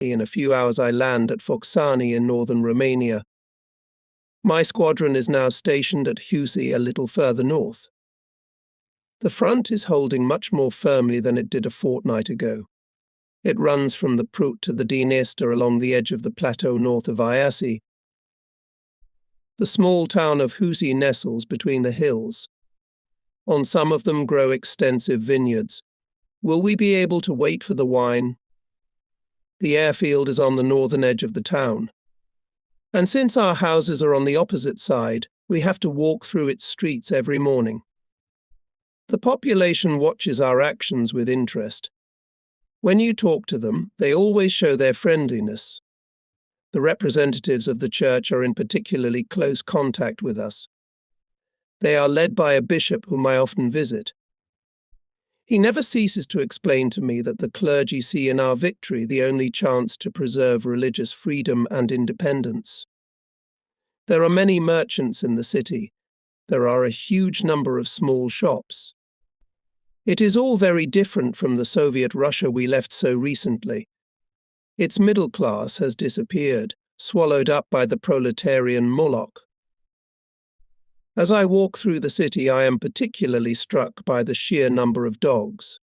In a few hours I land at Foxani in northern Romania. My squadron is now stationed at Husi, a little further north. The front is holding much more firmly than it did a fortnight ago. It runs from the Prut to the Dniester along the edge of the plateau north of Iasi. The small town of Husi nestles between the hills. On some of them grow extensive vineyards. Will we be able to wait for the wine? The airfield is on the northern edge of the town. And since our houses are on the opposite side, we have to walk through its streets every morning. The population watches our actions with interest. When you talk to them, they always show their friendliness. The representatives of the church are in particularly close contact with us. They are led by a bishop whom I often visit. He never ceases to explain to me that the clergy see in our victory the only chance to preserve religious freedom and independence. There are many merchants in the city. There are a huge number of small shops. It is all very different from the Soviet Russia we left so recently. Its middle class has disappeared, swallowed up by the proletarian Moloch. As I walk through the city, I am particularly struck by the sheer number of dogs.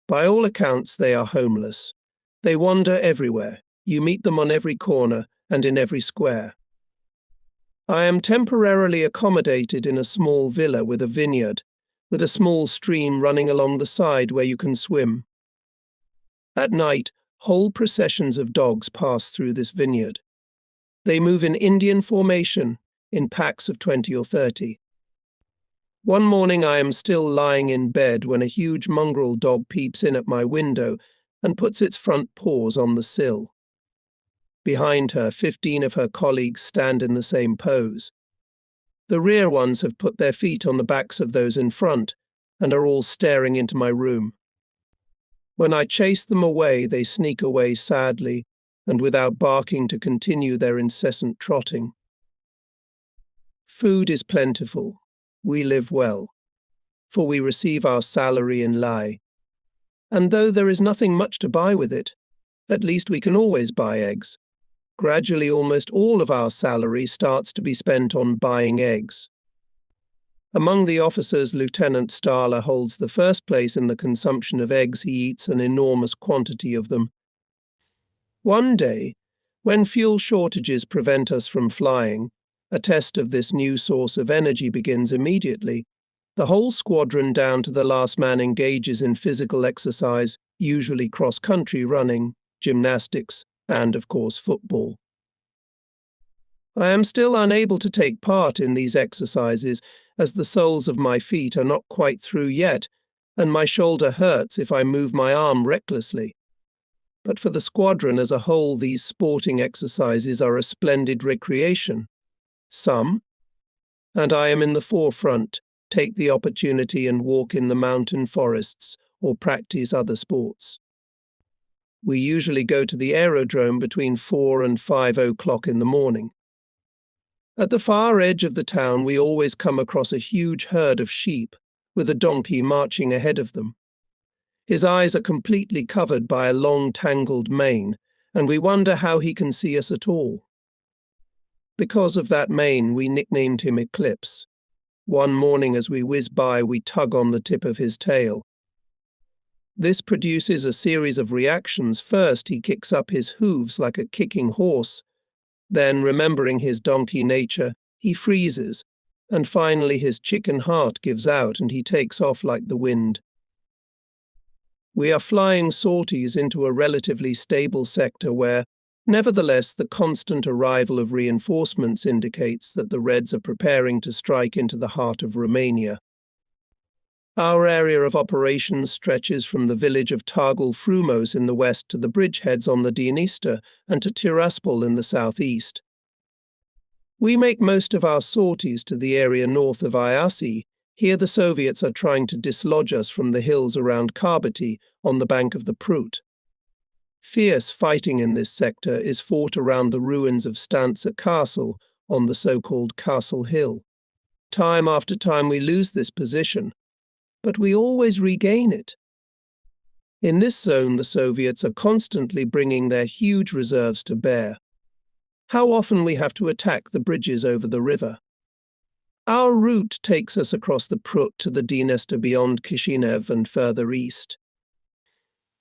By all accounts, they are homeless. They wander everywhere. You meet them on every corner and in every square. I am temporarily accommodated in a small villa with a vineyard, with a small stream running along the side where you can swim. At night, whole processions of dogs pass through this vineyard. They move in Indian formation, in packs of 20 or 30. One morning I am still lying in bed when a huge mongrel dog peeps in at my window and puts its front paws on the sill. Behind her, 15 of her colleagues stand in the same pose. The rear ones have put their feet on the backs of those in front and are all staring into my room. When I chase them away, they sneak away sadly and without barking to continue their incessant trotting. Food is plentiful. We live well, for we receive our salary in lei. And though there is nothing much to buy with it, at least we can always buy eggs. Gradually, almost all of our salary starts to be spent on buying eggs. Among the officers, Lieutenant Stahler holds the first place in the consumption of eggs. He eats an enormous quantity of them. One day, when fuel shortages prevent us from flying, a test of this new source of energy begins immediately. The whole squadron, down to the last man, engages in physical exercise, usually cross-country running, gymnastics, and, of course, football. I am still unable to take part in these exercises as the soles of my feet are not quite through yet, and my shoulder hurts if I move my arm recklessly. But for the squadron as a whole, these sporting exercises are a splendid recreation. Some, and I am in the forefront, take the opportunity and walk in the mountain forests or practice other sports. We usually go to the aerodrome between 4 and 5 o'clock in the morning. At the far edge of the town, we always come across a huge herd of sheep, with a donkey marching ahead of them. His eyes are completely covered by a long tangled mane, and we wonder how he can see us at all. Because of that mane, we nicknamed him Eclipse. One morning as we whiz by, we tug on the tip of his tail. This produces a series of reactions. First, he kicks up his hooves like a kicking horse. Then, remembering his donkey nature, he freezes. And finally, his chicken heart gives out and he takes off like the wind. We are flying sorties into a relatively stable sector where, nevertheless, the constant arrival of reinforcements indicates that the Reds are preparing to strike into the heart of Romania. Our area of operations stretches from the village of Targul Frumos in the west to the bridgeheads on the Dniester and to Tiraspol in the southeast. We make most of our sorties to the area north of Iasi. Here the Soviets are trying to dislodge us from the hills around Karbati on the bank of the Prut. Fierce fighting in this sector is fought around the ruins of Stanza Castle on the so-called Castle Hill. Time after time we lose this position, but we always regain it. In this zone, the Soviets are constantly bringing their huge reserves to bear. How often we have to attack the bridges over the river. Our route takes us across the Prut to the Dniester beyond Kishinev and further east.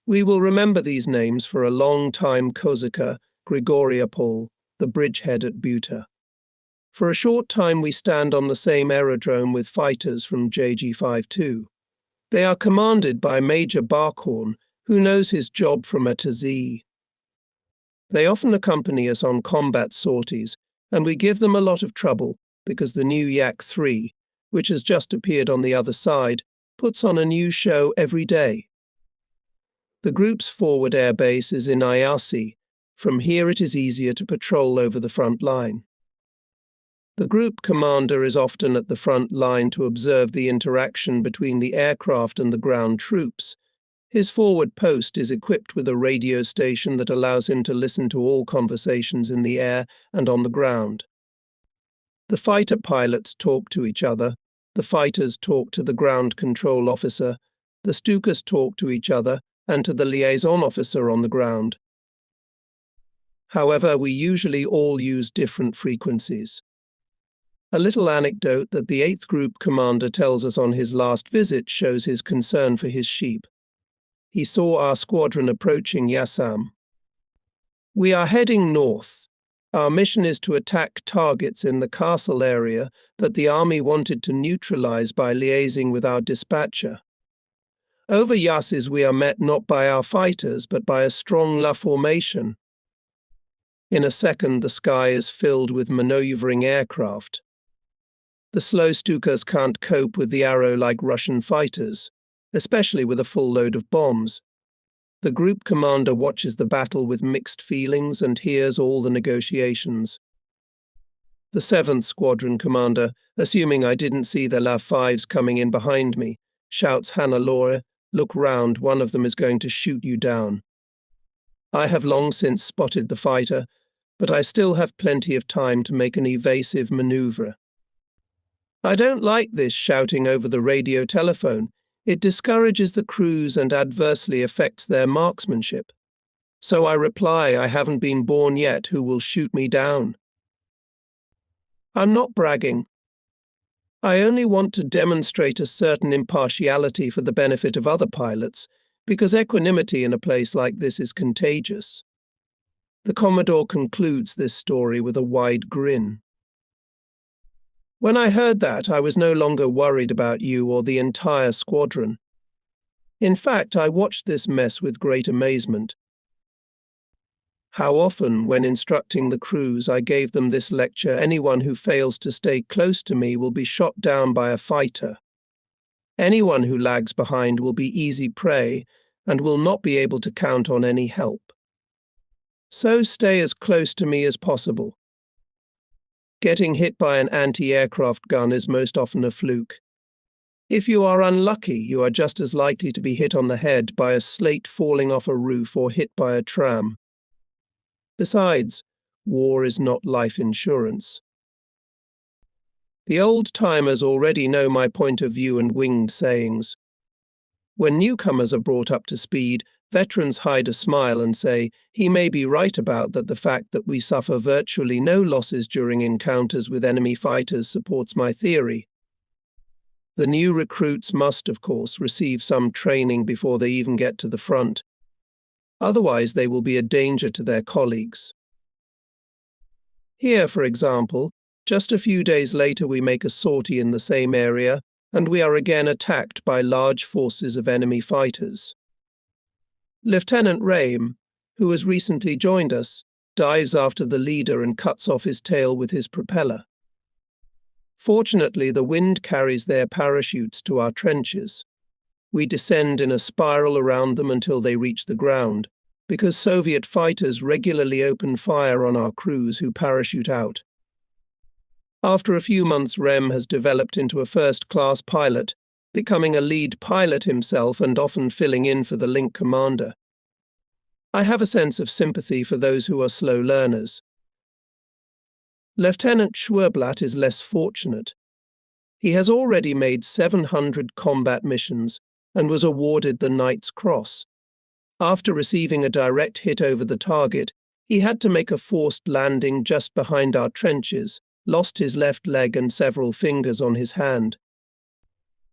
We will remember these names for a long time: Kozaka, Grigoriopol, the bridgehead at Buta. For a short time we stand on the same aerodrome with fighters from JG-52. They are commanded by Major Barkhorn, who knows his job from A to Z. They often accompany us on combat sorties, and we give them a lot of trouble because the new Yak-3, which has just appeared on the other side, puts on a new show every day. The group's forward airbase is in Iasi. From here it is easier to patrol over the front line. The group commander is often at the front line to observe the interaction between the aircraft and the ground troops. His forward post is equipped with a radio station that allows him to listen to all conversations in the air and on the ground. The fighter pilots talk to each other, the fighters talk to the ground control officer, the Stukas talk to each other and to the liaison officer on the ground. However, we usually all use different frequencies. A little anecdote that the 8th Group commander tells us on his last visit shows his concern for his sheep. He saw our squadron approaching Yassam. "We are heading north. Our mission is to attack targets in the castle area that the army wanted to neutralize by liaising with our dispatcher. Over Yasses we are met not by our fighters but by a strong La formation. In a second the sky is filled with maneuvering aircraft. The slow Stukas can't cope with the arrow-like Russian fighters, especially with a full load of bombs. The group commander watches the battle with mixed feelings and hears all the negotiations. The 7th Squadron commander, assuming I didn't see the La-5s coming in behind me, shouts, "Hannelore, look round, one of them is going to shoot you down." I have long since spotted the fighter, but I still have plenty of time to make an evasive maneuver. I don't like this shouting over the radio telephone. It discourages the crews and adversely affects their marksmanship. So I reply, "I haven't been born yet, who will shoot me down?" I'm not bragging. I only want to demonstrate a certain impartiality for the benefit of other pilots, because equanimity in a place like this is contagious. The Commodore concludes this story with a wide grin. When I heard that, I was no longer worried about you or the entire squadron. In fact, I watched this mess with great amazement. How often, when instructing the crews, I gave them this lecture: anyone who fails to stay close to me will be shot down by a fighter. Anyone who lags behind will be easy prey and will not be able to count on any help. So stay as close to me as possible. Getting hit by an anti-aircraft gun is most often a fluke. If you are unlucky, you are just as likely to be hit on the head by a slate falling off a roof or hit by a tram. Besides, war is not life insurance. The old-timers already know my point of view and winged sayings. When newcomers are brought up to speed, veterans hide a smile and say, "He may be right about that. The fact that we suffer virtually no losses during encounters with enemy fighters supports my theory." The new recruits must, of course, receive some training before they even get to the front. Otherwise, they will be a danger to their colleagues. Here, for example, just a few days later we make a sortie in the same area, and we are again attacked by large forces of enemy fighters. Lieutenant Rame, who has recently joined us, dives after the leader and cuts off his tail with his propeller. Fortunately, the wind carries their parachutes to our trenches. We descend in a spiral around them until they reach the ground, because Soviet fighters regularly open fire on our crews who parachute out. After a few months, Rem has developed into a first-class pilot, becoming a lead pilot himself and often filling in for the link commander. I have a sense of sympathy for those who are slow learners. Lieutenant Schwerblatt is less fortunate. He has already made 700 combat missions and was awarded the Knight's Cross, After receiving a direct hit over the target, he had to make a forced landing just behind our trenches, lost his left leg and several fingers on his hand.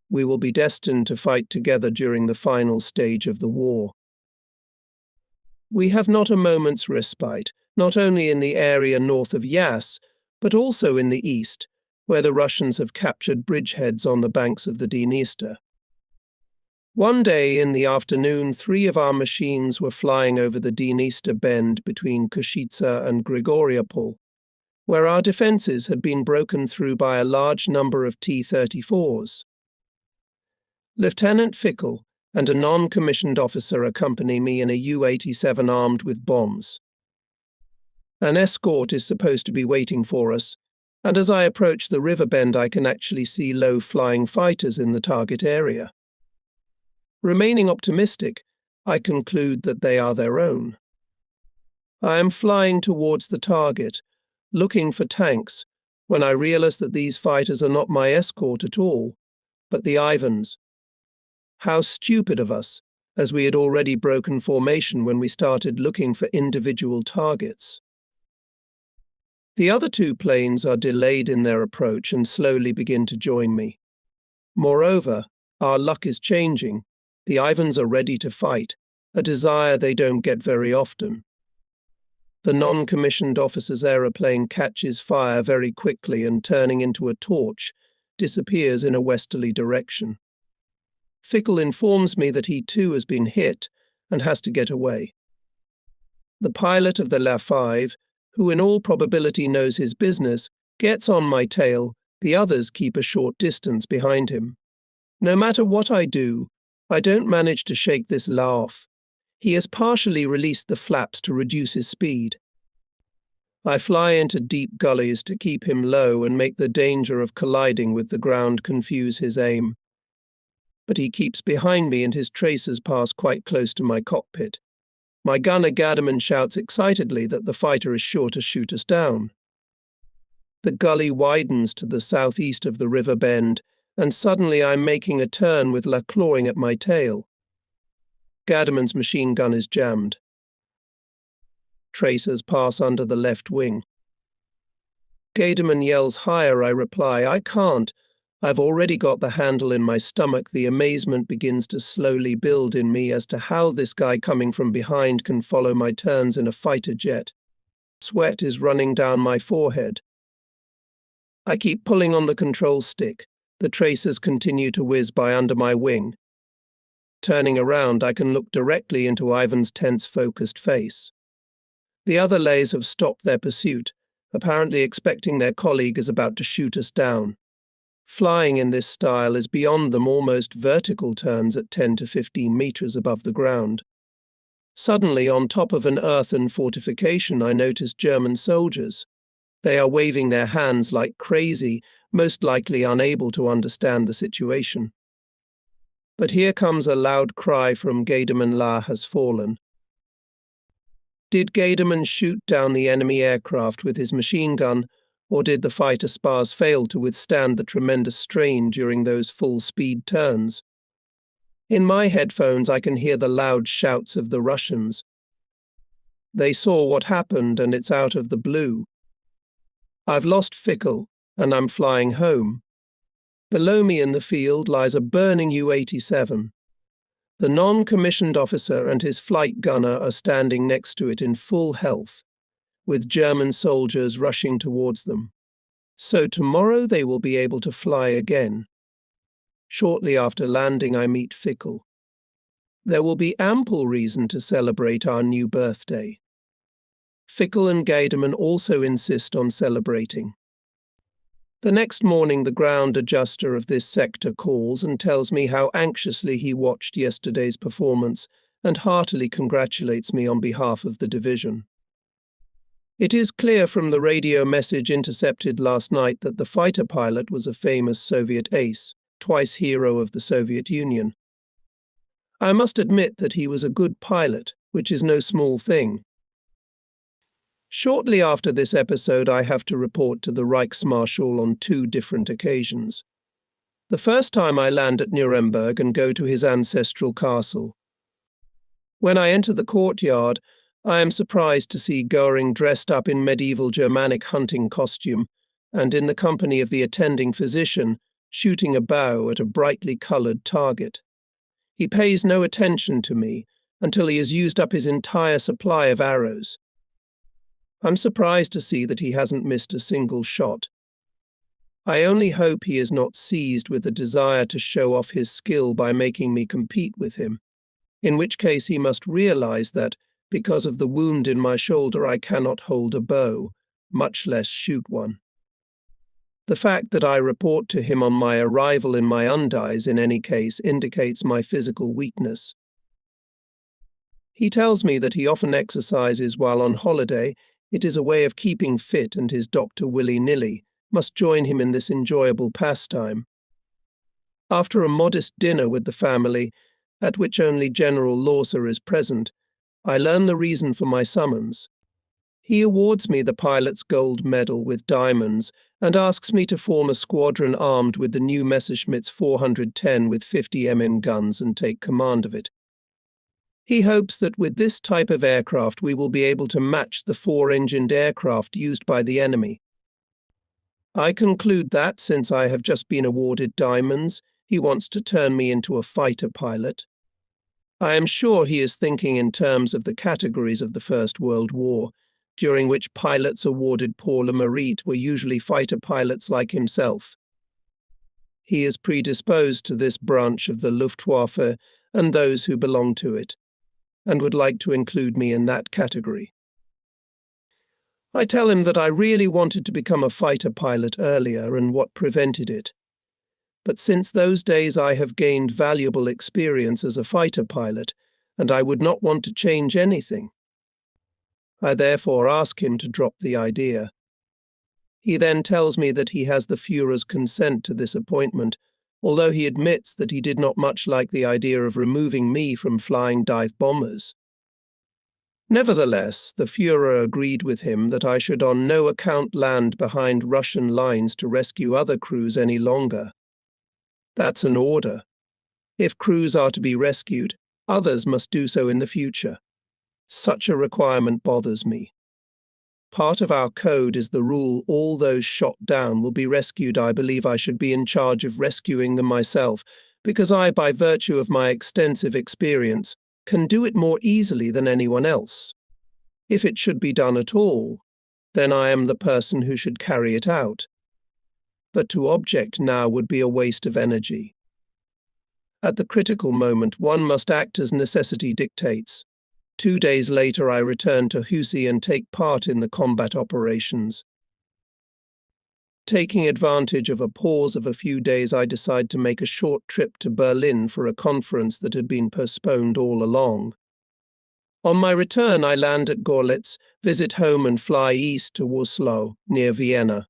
We will be destined to fight together during the final stage of the war. We have not a moment's respite, not only in the area north of Yas, but also in the east, where the Russians have captured bridgeheads on the banks of the Dniester. One day in the afternoon, 3 of our machines were flying over the Dniester bend between Koshitsa and Grigoriopol, where our defences had been broken through by a large number of T-34s. Lieutenant Fickle and a non-commissioned officer accompany me in a U-87 armed with bombs. An escort is supposed to be waiting for us, and as I approach the river bend I can actually see low-flying fighters in the target area. Remaining optimistic, I conclude that they are their own. I am flying towards the target, looking for tanks, when I realize that these fighters are not my escort at all, but the Ivans. How stupid of us, as we had already broken formation when we started looking for individual targets. The other 2 planes are delayed in their approach and slowly begin to join me. Moreover, our luck is changing. The Ivans are ready to fight, a desire they don't get very often. The non-commissioned officer's aeroplane catches fire very quickly and, turning into a torch, disappears in a westerly direction. Fickle informs me that he too has been hit and has to get away. The pilot of the La-5, who in all probability knows his business, gets on my tail. The others keep a short distance behind him. No matter what I do, I don't manage to shake this laugh. He has partially released the flaps to reduce his speed. I fly into deep gullies to keep him low and make the danger of colliding with the ground confuse his aim. But he keeps behind me and his tracers pass quite close to my cockpit. My gunner Gadaman shouts excitedly that the fighter is sure to shoot us down. The gully widens to the southeast of the river bend, and suddenly I'm making a turn with La clawing at my tail. Gadaman's machine gun is jammed. Tracers pass under the left wing. Gadaman yells higher. I reply, I can't. I've already got the handle in my stomach. The amazement begins to slowly build in me as to how this guy coming from behind can follow my turns in a fighter jet. Sweat is running down my forehead. I keep pulling on the control stick. The tracers continue to whiz by under my wing. Turning around, I can look directly into Ivan's tense, focused face. The other lays have stopped their pursuit, apparently expecting their colleague is about to shoot us down. Flying in this style is beyond them, almost vertical turns at 10 to 15 meters above the ground. Suddenly, on top of an earthen fortification, I notice German soldiers. They are waving their hands like crazy, most likely unable to understand the situation. But here comes a loud cry from Gadaman. La has fallen. Did Gadaman shoot down the enemy aircraft with his machine gun, or did the fighter spars fail to withstand the tremendous strain during those full-speed turns? In my headphones I can hear the loud shouts of the Russians. They saw what happened and it's out of the blue. I've lost Fickle and I'm flying home. Below me in the field lies a burning U-87. The non-commissioned officer and his flight gunner are standing next to it in full health, with German soldiers rushing towards them. So tomorrow they will be able to fly again. Shortly after landing, I meet Fickle. There will be ample reason to celebrate our new birthday. Fickle and Gadaman also insist on celebrating. The next morning, the ground adjuster of this sector calls and tells me how anxiously he watched yesterday's performance and heartily congratulates me on behalf of the division. It is clear from the radio message intercepted last night that the fighter pilot was a famous Soviet ace, twice hero of the Soviet Union. I must admit that he was a good pilot, which is no small thing. Shortly after this episode, I have to report to the Reichsmarschall on 2 different occasions. The first time I land at Nuremberg and go to his ancestral castle. When I enter the courtyard, I am surprised to see Goring dressed up in medieval Germanic hunting costume, and in the company of the attending physician, shooting a bow at a brightly coloured target. He pays no attention to me until he has used up his entire supply of arrows. I'm surprised to see that he hasn't missed a single shot. I only hope he is not seized with the desire to show off his skill by making me compete with him, in which case he must realize that, because of the wound in my shoulder, I cannot hold a bow, much less shoot one. The fact that I report to him on my arrival in my undies, in any case, indicates my physical weakness. He tells me that he often exercises while on holiday. It is a way of keeping fit, and his doctor, willy-nilly, must join him in this enjoyable pastime. After a modest dinner with the family, at which only General Lawser is present, I learn the reason for my summons. He awards me the pilot's gold medal with diamonds and asks me to form a squadron armed with the new Messerschmitt's 410 with 50 mm guns and take command of it. He hopes that with this type of aircraft we will be able to match the 4-engined aircraft used by the enemy. I conclude that, since I have just been awarded diamonds, he wants to turn me into a fighter pilot. I am sure he is thinking in terms of the categories of the First World War, during which pilots awarded pour le mérite were usually fighter pilots like himself. He is predisposed to this branch of the Luftwaffe and those who belong to it, and would like to include me in that category. I tell him that I really wanted to become a fighter pilot earlier and what prevented it. But since those days I have gained valuable experience as a fighter pilot, and I would not want to change anything. I therefore ask him to drop the idea. He then tells me that he has the Führer's consent to this appointment, although he admits that he did not much like the idea of removing me from flying dive bombers. Nevertheless, the Führer agreed with him that I should on no account land behind Russian lines to rescue other crews any longer. That's an order. If crews are to be rescued, others must do so in the future. Such a requirement bothers me. Part of our code is the rule all those shot down will be rescued. I believe I should be in charge of rescuing them myself, because I, by virtue of my extensive experience, can do it more easily than anyone else. If it should be done at all, then I am the person who should carry it out. But to object now would be a waste of energy. At the critical moment, one must act as necessity dictates. 2 days later, I return to Husi and take part in the combat operations. Taking advantage of a pause of a few days, I decide to make a short trip to Berlin for a conference that had been postponed all along. On my return, I land at Görlitz, visit home and fly east to Würzlau, near Vienna.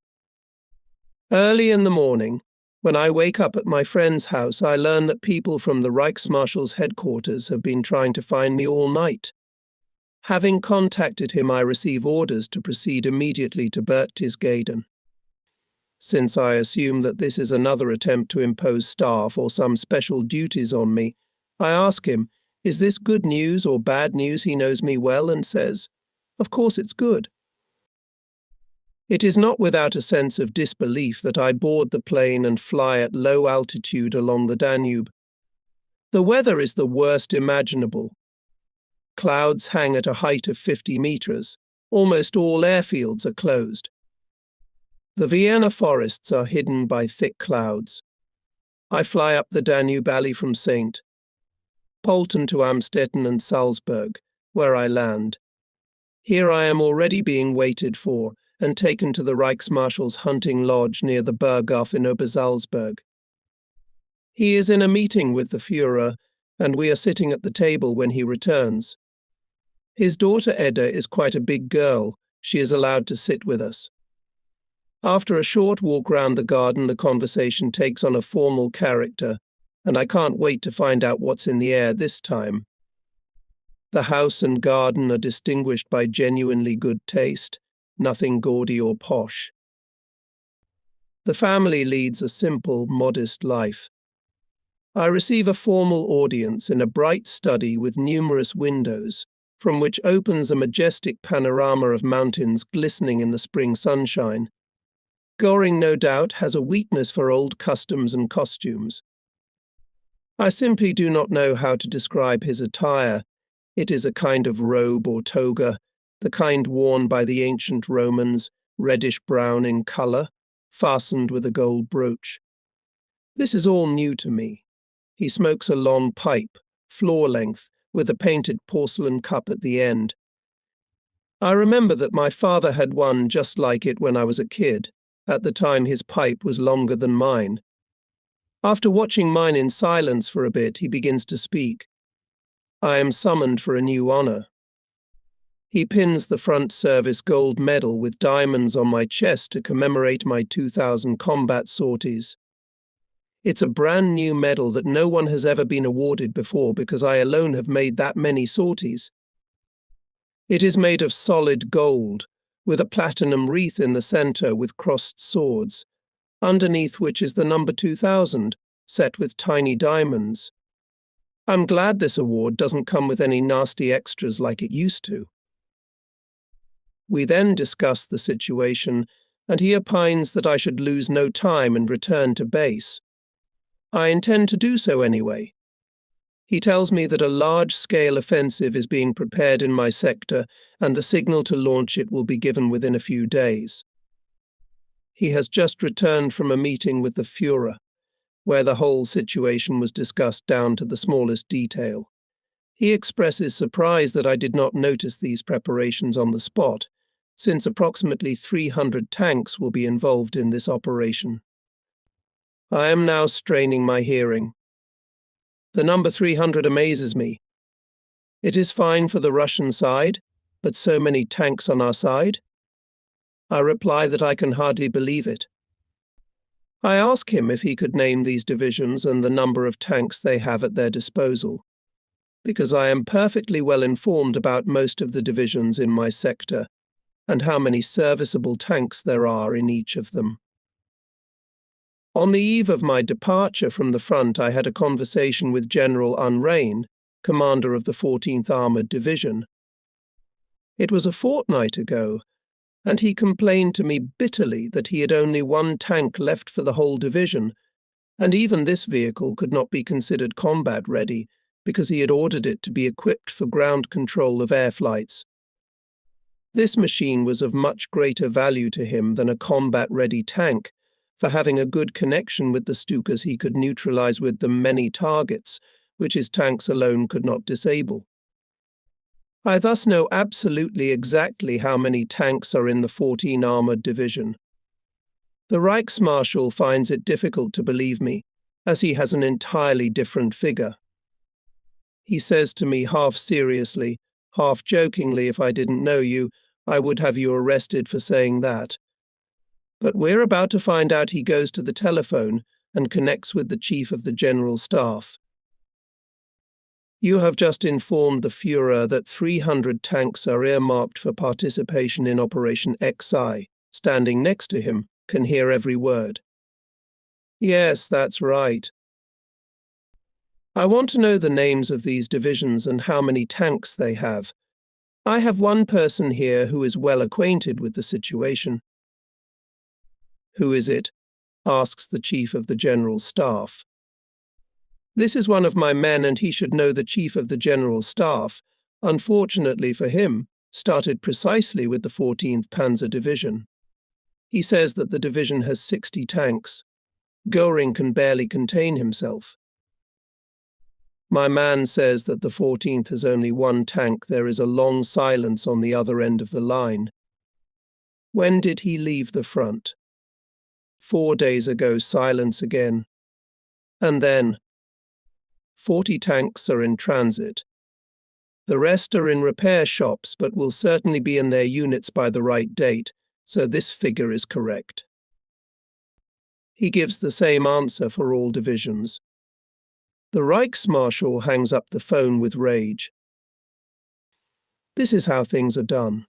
Early in the morning, when I wake up at my friend's house, I learn that people from the Reichsmarshal's headquarters have been trying to find me all night. Having contacted him, I receive orders to proceed immediately to Berchtesgaden. Since I assume that this is another attempt to impose staff or some special duties on me, I ask him, is this good news or bad news? He knows me well and says, "Of course it's good." It is not without a sense of disbelief that I board the plane and fly at low altitude along the Danube. The weather is the worst imaginable. Clouds hang at a height of 50 meters. Almost all airfields are closed. The Vienna forests are hidden by thick clouds. I fly up the Danube Valley from St. Pölten to Amstetten and Salzburg, where I land. Here I am already being waited for and taken to the Reichsmarshal's hunting lodge near the Berghof in Obersalzberg. He is in a meeting with the Führer, and we are sitting at the table when he returns. His daughter Edda is quite a big girl. She is allowed to sit with us. After a short walk round the garden, the conversation takes on a formal character, and I can't wait to find out what's in the air this time. The house and garden are distinguished by genuinely good taste, nothing gaudy or posh. The family leads a simple, modest life. I receive a formal audience in a bright study with numerous windows, from which opens a majestic panorama of mountains glistening in the spring sunshine. Goring, no doubt, has a weakness for old customs and costumes. I simply do not know how to describe his attire. It is a kind of robe or toga, the kind worn by the ancient Romans, reddish-brown in colour, fastened with a gold brooch. This is all new to me. He smokes a long pipe, floor-length, with a painted porcelain cup at the end. I remember that my father had one just like it when I was a kid. At the time his pipe was longer than mine. After watching mine in silence for a bit, he begins to speak. I am summoned for a new honour. He pins the front service gold medal with diamonds on my chest to commemorate my 2000 combat sorties. It's a brand new medal that no one has ever been awarded before because I alone have made that many sorties. It is made of solid gold, with a platinum wreath in the centre with crossed swords, underneath which is the number 2000, set with tiny diamonds. I'm glad this award doesn't come with any nasty extras like it used to. We then discuss the situation, and he opines that I should lose no time and return to base. I intend to do so anyway. He tells me that a large-scale offensive is being prepared in my sector, and the signal to launch it will be given within a few days. He has just returned from a meeting with the Führer, where the whole situation was discussed down to the smallest detail. He expresses surprise that I did not notice these preparations on the spot, since approximately 300 tanks will be involved in this operation. I am now straining my hearing. The number 300 amazes me. It is fine for the Russian side, but so many tanks on our side? I reply that I can hardly believe it. I ask him if he could name these divisions and the number of tanks they have at their disposal, because I am perfectly well informed about most of the divisions in my sector, and how many serviceable tanks there are in each of them. On the eve of my departure from the front, I had a conversation with General Unrein, commander of the 14th Armoured Division. It was a fortnight ago, and he complained to me bitterly that he had only one tank left for the whole division, and even this vehicle could not be considered combat-ready because he had ordered it to be equipped for ground control of air flights. This machine was of much greater value to him than a combat-ready tank, for having a good connection with the Stukas he could neutralize with them many targets, which his tanks alone could not disable. I thus know absolutely exactly how many tanks are in the 14 Armoured Division. The Reichsmarschall finds it difficult to believe me, as he has an entirely different figure. He says to me half seriously, half jokingly, if I didn't know you, I would have you arrested for saying that. But we're about to find out. He goes to the telephone and connects with the Chief of the General Staff. You have just informed the Führer that 300 tanks are earmarked for participation in Operation XI. Standing next to him, can hear every word. Yes, that's right. I want to know the names of these divisions and how many tanks they have. I have one person here who is well acquainted with the situation. Who is it? Asks the Chief of the General Staff. This is one of my men, and he should know. The Chief of the General Staff, unfortunately for him, started precisely with the 14th Panzer Division. He says that the division has 60 tanks. Göring can barely contain himself. My man says that the 14th has only one tank. There is a long silence on the other end of the line. When did he leave the front? 4 days ago. Silence again. And then 40 tanks are in transit. The rest are in repair shops, but will certainly be in their units by the right date, so this figure is correct. He gives the same answer for all divisions. The Reichsmarschall hangs up the phone with rage. This is how things are done.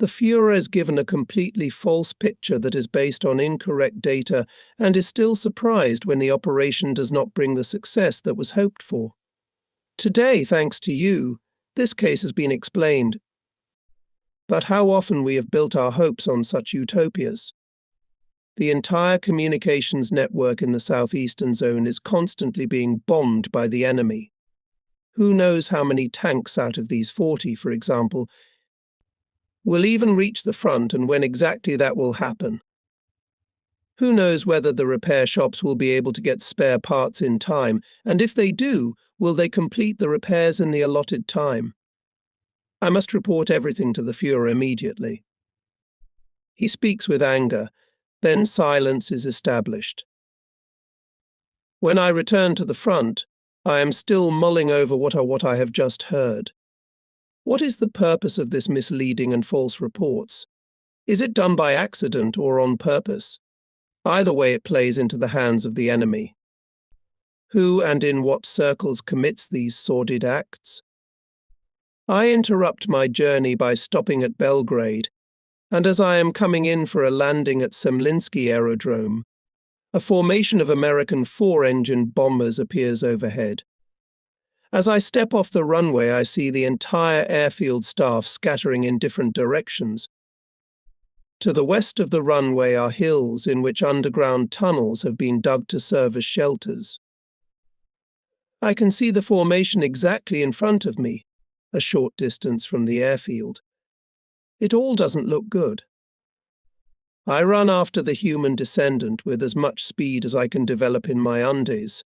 The Führer is given a completely false picture that is based on incorrect data and is still surprised when the operation does not bring the success that was hoped for. Today, thanks to you, this case has been explained. But how often we have built our hopes on such utopias. The entire communications network in the southeastern zone is constantly being bombed by the enemy. Who knows how many tanks out of these 40, for example, will even reach the front and when exactly that will happen. Who knows whether the repair shops will be able to get spare parts in time, and if they do, will they complete the repairs in the allotted time? I must report everything to the Führer immediately. He speaks with anger, then silence is established. When I return to the front, I am still mulling over what I have just heard. What is the purpose of this misleading and false reports? Is it done by accident or on purpose? Either way, it plays into the hands of the enemy. Who and in what circles commits these sordid acts? I interrupt my journey by stopping at Belgrade, and as I am coming in for a landing at Semlinsky Aerodrome, a formation of American four-engine bombers appears overhead. As I step off the runway, I see the entire airfield staff scattering in different directions. To the west of the runway are hills in which underground tunnels have been dug to serve as shelters. I can see the formation exactly in front of me, a short distance from the airfield. It all doesn't look good. I run after the human descendant with as much speed as I can develop in my undies.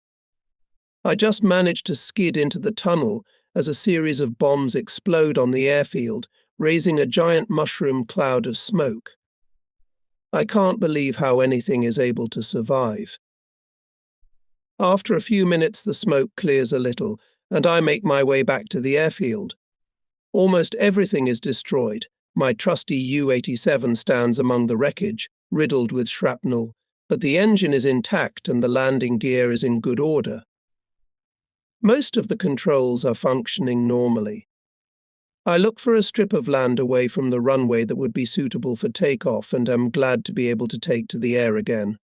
I just manage to skid into the tunnel as a series of bombs explode on the airfield, raising a giant mushroom cloud of smoke. I can't believe how anything is able to survive. After a few minutes, the smoke clears a little, and I make my way back to the airfield. Almost everything is destroyed. My trusty U-87 stands among the wreckage, riddled with shrapnel, but the engine is intact and the landing gear is in good order. Most of the controls are functioning normally. I look for a strip of land away from the runway that would be suitable for takeoff and am glad to be able to take to the air again.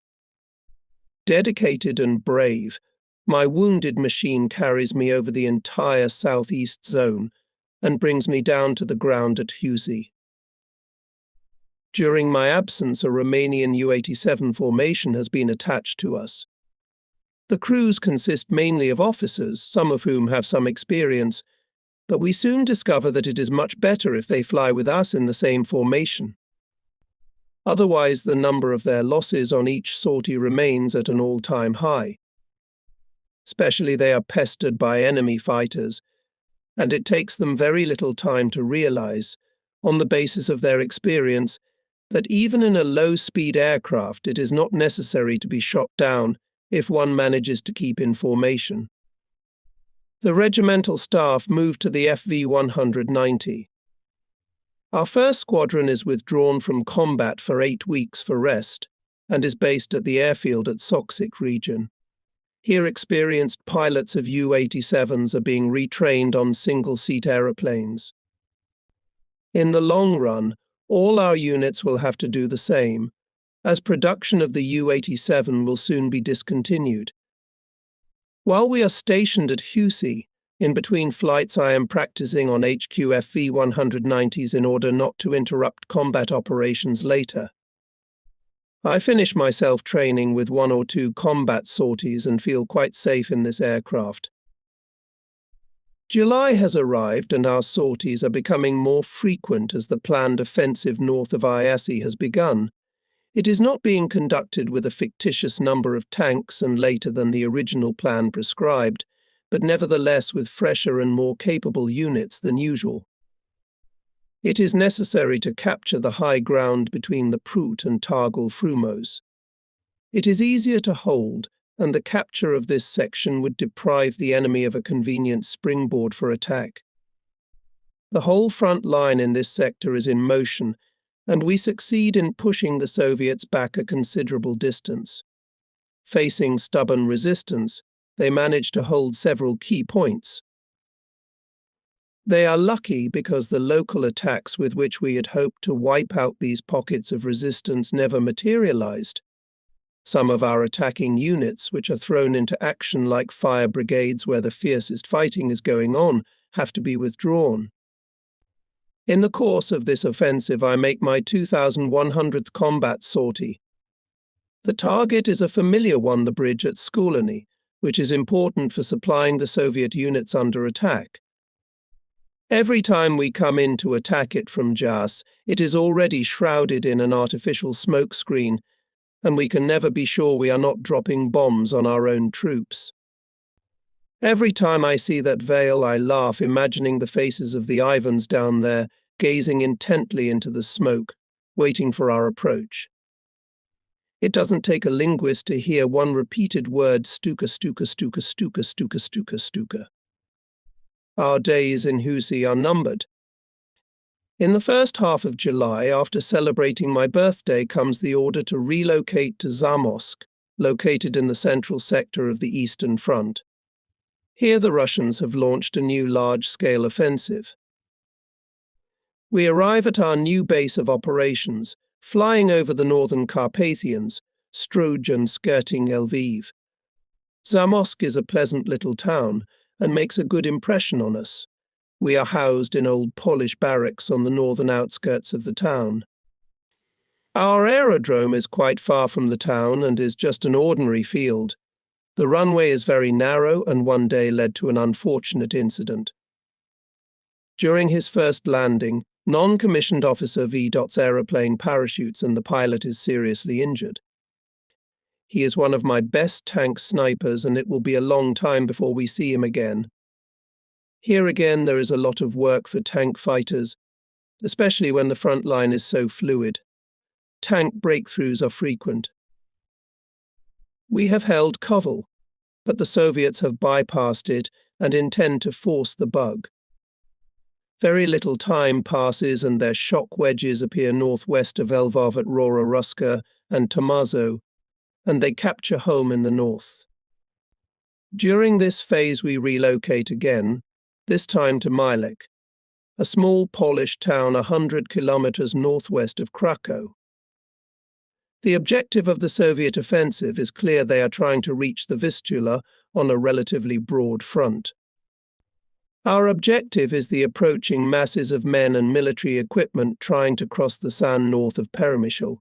Dedicated and brave, my wounded machine carries me over the entire southeast zone and brings me down to the ground at Husi. During my absence, a Romanian U-87 formation has been attached to us. The crews consist mainly of officers, some of whom have some experience, but we soon discover that it is much better if they fly with us in the same formation. Otherwise, the number of their losses on each sortie remains at an all-time high. Especially they are pestered by enemy fighters, and it takes them very little time to realize, on the basis of their experience, that even in a low-speed aircraft it is not necessary to be shot down if one manages to keep in formation. The regimental staff moved to the FV-190. Our first squadron is withdrawn from combat for 8 weeks for rest and is based at the airfield at Soksik region. Here experienced pilots of U-87s are being retrained on single-seat aeroplanes. In the long run, all our units will have to do the same, as production of the U-87 will soon be discontinued. While we are stationed at Husi, in between flights I am practicing on HQ FV-190s in order not to interrupt combat operations later. I finish my self-training with 1 or 2 combat sorties and feel quite safe in this aircraft. July has arrived and our sorties are becoming more frequent as the planned offensive north of Iasi has begun. It is not being conducted with a fictitious number of tanks and later than the original plan prescribed, but nevertheless with fresher and more capable units than usual. It is necessary to capture the high ground between the Prut and Targul Frumos. It is easier to hold, and the capture of this section would deprive the enemy of a convenient springboard for attack. The whole front line in this sector is in motion, and we succeed in pushing the Soviets back a considerable distance. Facing stubborn resistance, they manage to hold several key points. They are lucky because the local attacks with which we had hoped to wipe out these pockets of resistance never materialized. Some of our attacking units, which are thrown into action like fire brigades where the fiercest fighting is going on, have to be withdrawn. In the course of this offensive, I make my 2100th combat sortie. The target is a familiar one, the bridge at Skulany, which is important for supplying the Soviet units under attack. Every time we come in to attack it from Jas, it is already shrouded in an artificial smoke screen, and we can never be sure we are not dropping bombs on our own troops. Every time I see that veil, I laugh, imagining the faces of the Ivans down there, gazing intently into the smoke, waiting for our approach. It doesn't take a linguist to hear one repeated word, Stuka, Stuka, Stuka, Stuka, Stuka, Stuka, Stuka. Our days in Husi are numbered. In the first half of July, after celebrating my birthday, comes the order to relocate to Zamosk, located in the central sector of the Eastern Front. Here the Russians have launched a new large-scale offensive. We arrive at our new base of operations, flying over the northern Carpathians, Struj and skirting Lviv. Zamosk is a pleasant little town and makes a good impression on us. We are housed in old Polish barracks on the northern outskirts of the town. Our aerodrome is quite far from the town and is just an ordinary field. The runway is very narrow and one day led to an unfortunate incident. During his first landing, non-commissioned officer V.'s aeroplane parachutes and the pilot is seriously injured. He is one of my best tank snipers, and it will be a long time before we see him again. Here again there is a lot of work for tank fighters, especially when the front line is so fluid. Tank breakthroughs are frequent. We have held Kovel, but the Soviets have bypassed it and intend to force the bug. Very little time passes and their shock wedges appear northwest of Lvov at Rora-Ruska and Tomazo, and they capture home in the north. During this phase we relocate again, this time to Milek, a small Polish town 100 kilometers northwest of Krakow. The objective of the Soviet offensive is clear. They are trying to reach the Vistula on a relatively broad front. Our objective is the approaching masses of men and military equipment trying to cross the San north of Peremyshl.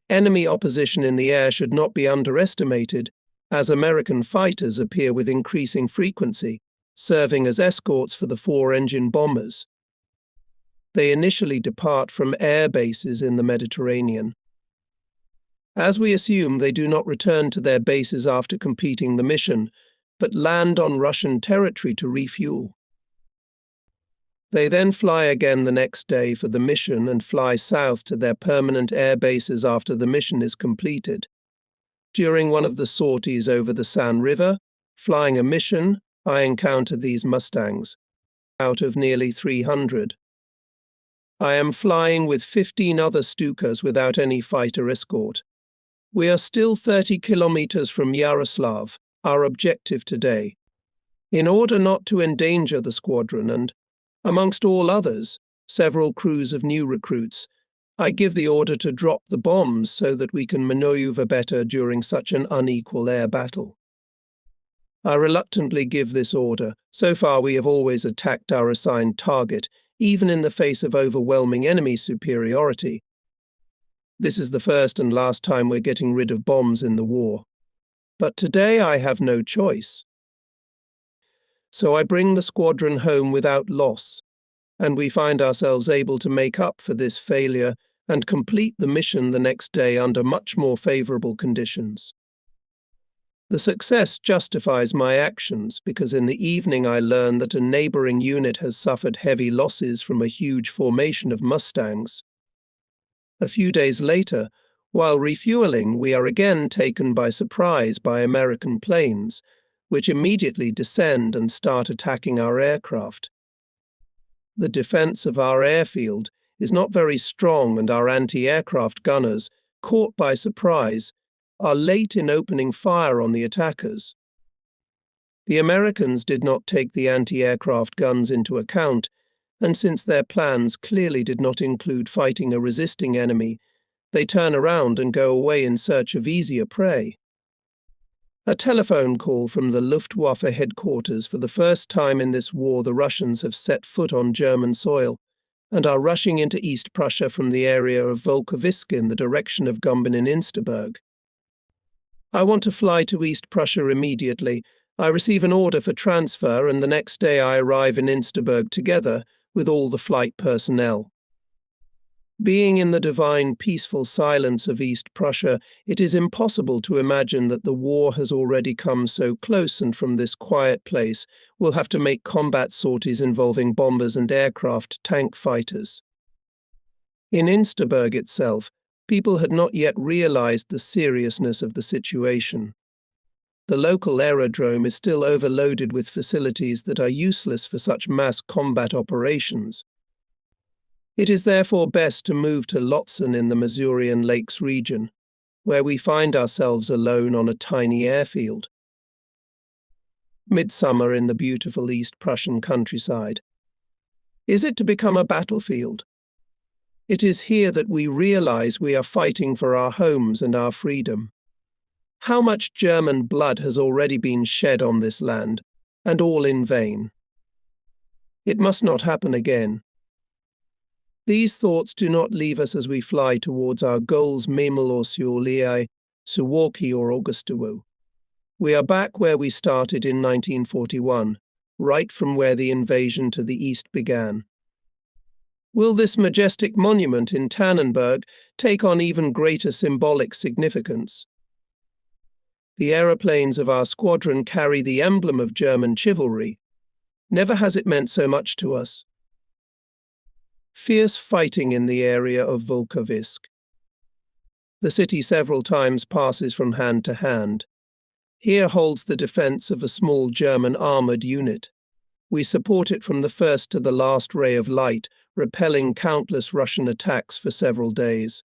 Enemy opposition in the air should not be underestimated, as American fighters appear with increasing frequency, serving as escorts for the 4-engine bombers. They initially depart from air bases in the Mediterranean. As we assume, they do not return to their bases after completing the mission, but land on Russian territory to refuel. They then fly again the next day for the mission and fly south to their permanent air bases after the mission is completed. During one of the sorties over the San River, flying a mission, I encounter these Mustangs, out of nearly 300. I am flying with 15 other Stukas without any fighter escort. We are still 30 kilometers from Yaroslav, our objective today. In order not to endanger the squadron and, amongst all others, several crews of new recruits, I give the order to drop the bombs so that we can maneuver better during such an unequal air battle. I reluctantly give this order. So far we have always attacked our assigned target, even in the face of overwhelming enemy superiority. This is the first and last time we're getting rid of bombs in the war. But today I have no choice. So I bring the squadron home without loss, and we find ourselves able to make up for this failure and complete the mission the next day under much more favorable conditions. The success justifies my actions because in the evening I learn that a neighboring unit has suffered heavy losses from a huge formation of Mustangs. A few days later, while refueling, we are again taken by surprise by American planes, which immediately descend and start attacking our aircraft. The defense of our airfield is not very strong, and our anti-aircraft gunners, caught by surprise, are late in opening fire on the attackers. The Americans did not take the anti-aircraft guns into account, and since their plans clearly did not include fighting a resisting enemy, they turn around and go away in search of easier prey. A telephone call from the Luftwaffe headquarters. For the first time in this war, the Russians have set foot on German soil and are rushing into East Prussia from the area of Volkowisk in the direction of Gumben in Insterburg. I want to fly to East Prussia immediately. I receive an order for transfer, and the next day I arrive in Insterburg together with all the flight personnel. Being in the divine, peaceful silence of East Prussia, it is impossible to imagine that the war has already come so close, and from this quiet place we'll have to make combat sorties involving bombers and aircraft tank fighters. In Insterburg itself, people had not yet realized the seriousness of the situation. The local aerodrome is still overloaded with facilities that are useless for such mass combat operations. It is therefore best to move to Lotzen in the Masurian Lakes region, where we find ourselves alone on a tiny airfield. Midsummer in the beautiful East Prussian countryside. Is it to become a battlefield? It is here that we realize we are fighting for our homes and our freedom. How much German blood has already been shed on this land, and all in vain. It must not happen again. These thoughts do not leave us as we fly towards our goals Memel or Suolii, Suwalki or Augustowo. We are back where we started in 1941, right from where the invasion to the east began. Will this majestic monument in Tannenberg take on even greater symbolic significance? The aeroplanes of our squadron carry the emblem of German chivalry. Never has it meant so much to us. Fierce fighting in the area of Volkowisk. The city several times passes from hand to hand. Here holds the defense of a small German armored unit. We support it from the first to the last ray of light, repelling countless Russian attacks for several days.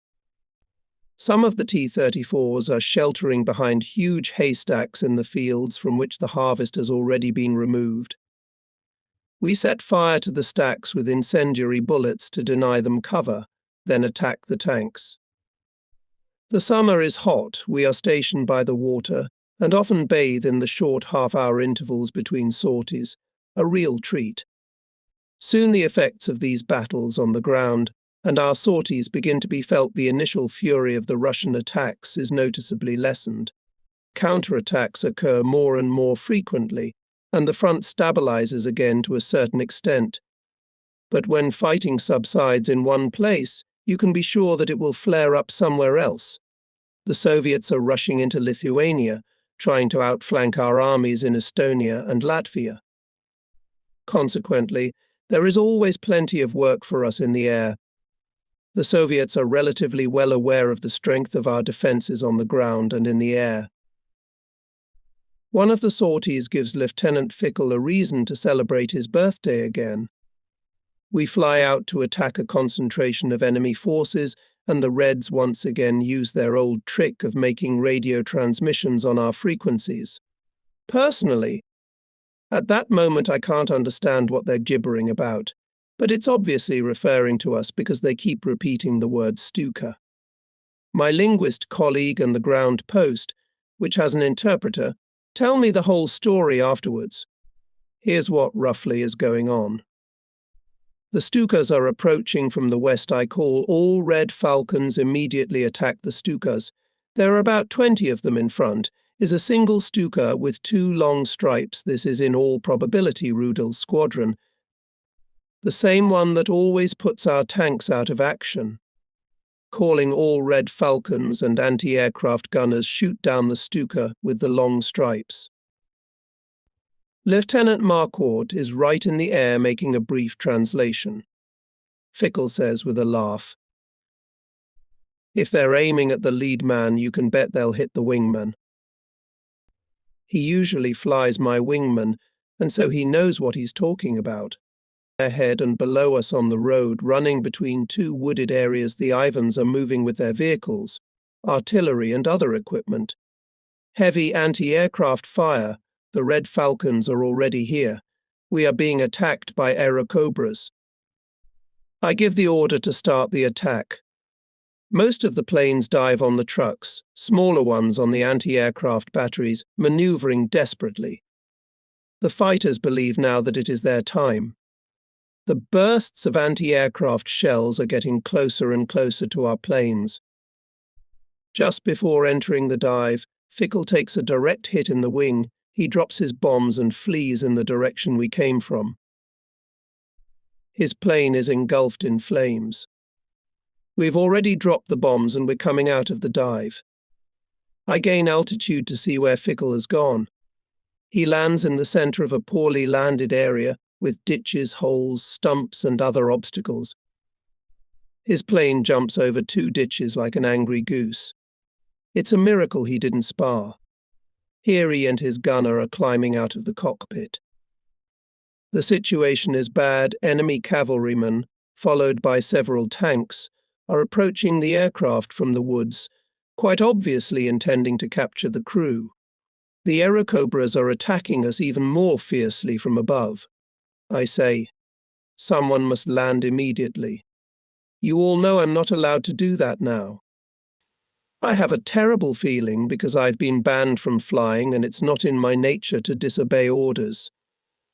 Some of the T-34s are sheltering behind huge haystacks in the fields from which the harvest has already been removed. We set fire to the stacks with incendiary bullets to deny them cover, then attack the tanks. The summer is hot. We are stationed by the water and often bathe in the short half-hour intervals between sorties, a real treat. Soon the effects of these battles on the ground and our sorties begin to be felt. The initial fury of the Russian attacks is noticeably lessened. Counterattacks occur more and more frequently, and the front stabilizes again to a certain extent. But when fighting subsides in one place, you can be sure that it will flare up somewhere else. The Soviets are rushing into Lithuania, trying to outflank our armies in Estonia and Latvia. Consequently, there is always plenty of work for us in the air. The Soviets are relatively well aware of the strength of our defenses on the ground and in the air. One of the sorties gives Lieutenant Fickel a reason to celebrate his birthday again. We fly out to attack a concentration of enemy forces, and the Reds once again use their old trick of making radio transmissions on our frequencies. Personally, at that moment I can't understand what they're gibbering about, but it's obviously referring to us because they keep repeating the word Stuka. My linguist colleague and the ground post, which has an interpreter, tell me the whole story afterwards. Here's what roughly is going on. The Stukas are approaching from the west. I call all Red Falcons immediately attack the Stukas. There are about 20 of them in front. Is a single Stuka with 2 long stripes. This is in all probability Rudel's squadron. The same one that always puts our tanks out of action. Calling all Red Falcons and anti-aircraft gunners shoot down the Stuka with the long stripes. Lieutenant Marquardt is right in the air making a brief translation. Fickel says with a laugh, "If they're aiming at the lead man, you can bet they'll hit the wingman." He usually flies my wingman, and so he knows what he's talking about. Ahead and below us on the road, running between 2 wooded areas, the Ivans are moving with their vehicles, artillery and other equipment. Heavy anti-aircraft fire, The Red Falcons are already here. We are being attacked by Aerocobras. I give the order to start the attack. Most of the planes dive on the trucks, smaller ones on the anti-aircraft batteries, maneuvering desperately. The fighters believe now that it is their time. The bursts of anti-aircraft shells are getting closer and closer to our planes. Just before entering the dive, Fickle takes a direct hit in the wing. He drops his bombs and flees in the direction we came from. His plane is engulfed in flames. We've already dropped the bombs and we're coming out of the dive. I gain altitude to see where Fickle has gone. He lands in the center of a poorly landed area with ditches, holes, stumps, and other obstacles. His plane jumps over 2 ditches like an angry goose. It's a miracle he didn't spar. Here he and his gunner are climbing out of the cockpit. The situation is bad. Enemy cavalrymen, followed by several tanks, are approaching the aircraft from the woods, quite obviously intending to capture the crew. The Aerocobras are attacking us even more fiercely from above. I say, someone must land immediately. You all know I'm not allowed to do that now. I have a terrible feeling because I've been banned from flying and it's not in my nature to disobey orders.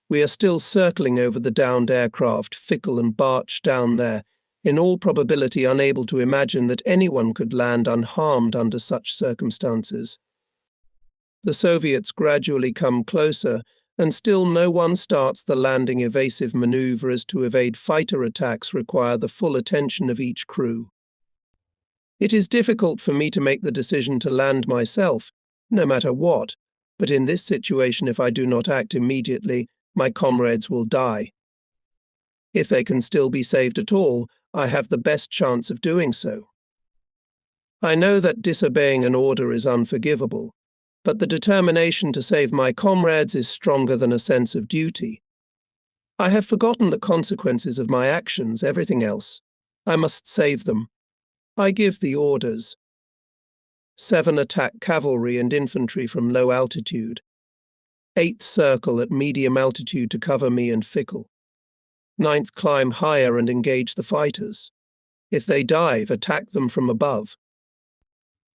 We are still circling over the downed aircraft, Fickle and Barch down there, in all probability unable to imagine that anyone could land unharmed under such circumstances. The Soviets gradually come closer, and still no one starts the landing. Evasive maneuvers to evade fighter attacks require the full attention of each crew. It is difficult for me to make the decision to land myself, no matter what, but in this situation, if I do not act immediately, my comrades will die. If they can still be saved at all, I have the best chance of doing so. I know that disobeying an order is unforgivable, but the determination to save my comrades is stronger than a sense of duty. I have forgotten the consequences of my actions, everything else. I must save them. I give the orders. 7 attack cavalry and infantry from low altitude. 8th circle at medium altitude to cover me and Fickle. 9th climb higher and engage the fighters. If they dive, attack them from above.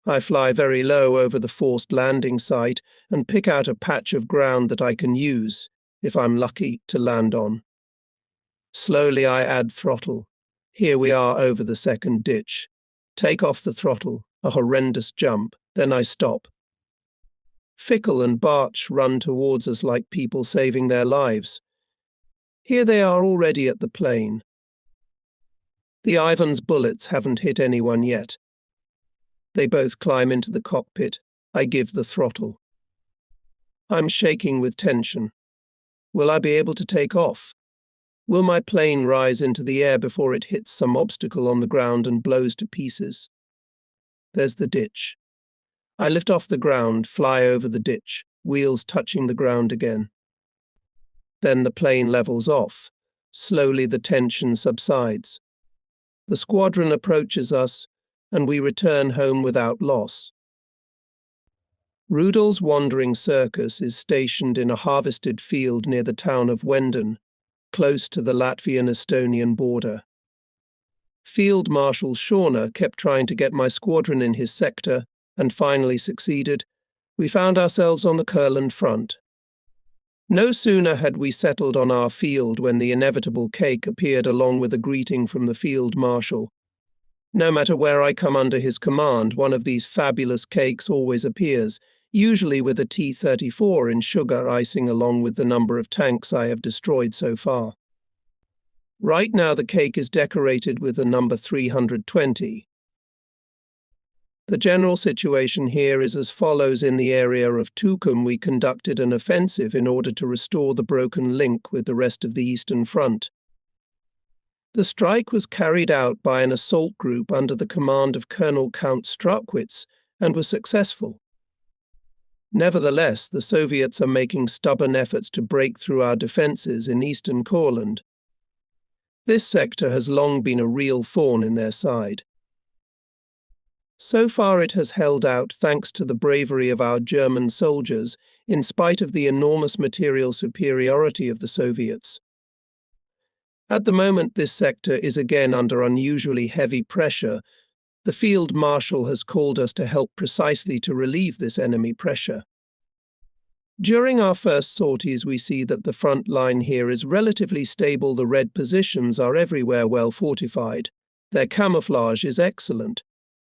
I fly very low over the forced landing site and pick out a patch of ground that I can use, if I'm lucky, to land on. Slowly I add throttle. Here we are over the second ditch. Take off the throttle, a horrendous jump, then I stop. Fickle and Barch run towards us like people saving their lives. Here they are already at the plane. The Ivan's bullets haven't hit anyone yet. They both climb into the cockpit. I give the throttle. I'm shaking with tension. Will I be able to take off? Will my plane rise into the air before it hits some obstacle on the ground and blows to pieces? There's the ditch. I lift off the ground, fly over the ditch, wheels touching the ground again. Then the plane levels off. Slowly the tension subsides. The squadron approaches us, and we return home without loss. Rudel's wandering circus is stationed in a harvested field near the town of Wenden, close to the Latvian-Estonian border. Field Marshal Schorner kept trying to get my squadron in his sector, and finally succeeded. We found ourselves on the Kurland front. No sooner had we settled on our field when the inevitable cake appeared along with a greeting from the Field Marshal. No matter where I come under his command, one of these fabulous cakes always appears, usually with a T-34 in sugar icing along with the number of tanks I have destroyed so far. Right now the cake is decorated with the number 320. The general situation here is as follows. In the area of Tukum we conducted an offensive in order to restore the broken link with the rest of the Eastern Front. The strike was carried out by an assault group under the command of Colonel Count Strachwitz and was successful. Nevertheless, the Soviets are making stubborn efforts to break through our defences in eastern Courland. This sector has long been a real thorn in their side. So far it has held out thanks to the bravery of our German soldiers in spite of the enormous material superiority of the Soviets. At the moment, this sector is again under unusually heavy pressure. The Field Marshal has called us to help precisely to relieve this enemy pressure. During our first sorties, we see that the front line here is relatively stable. The red positions are everywhere well fortified. Their camouflage is excellent.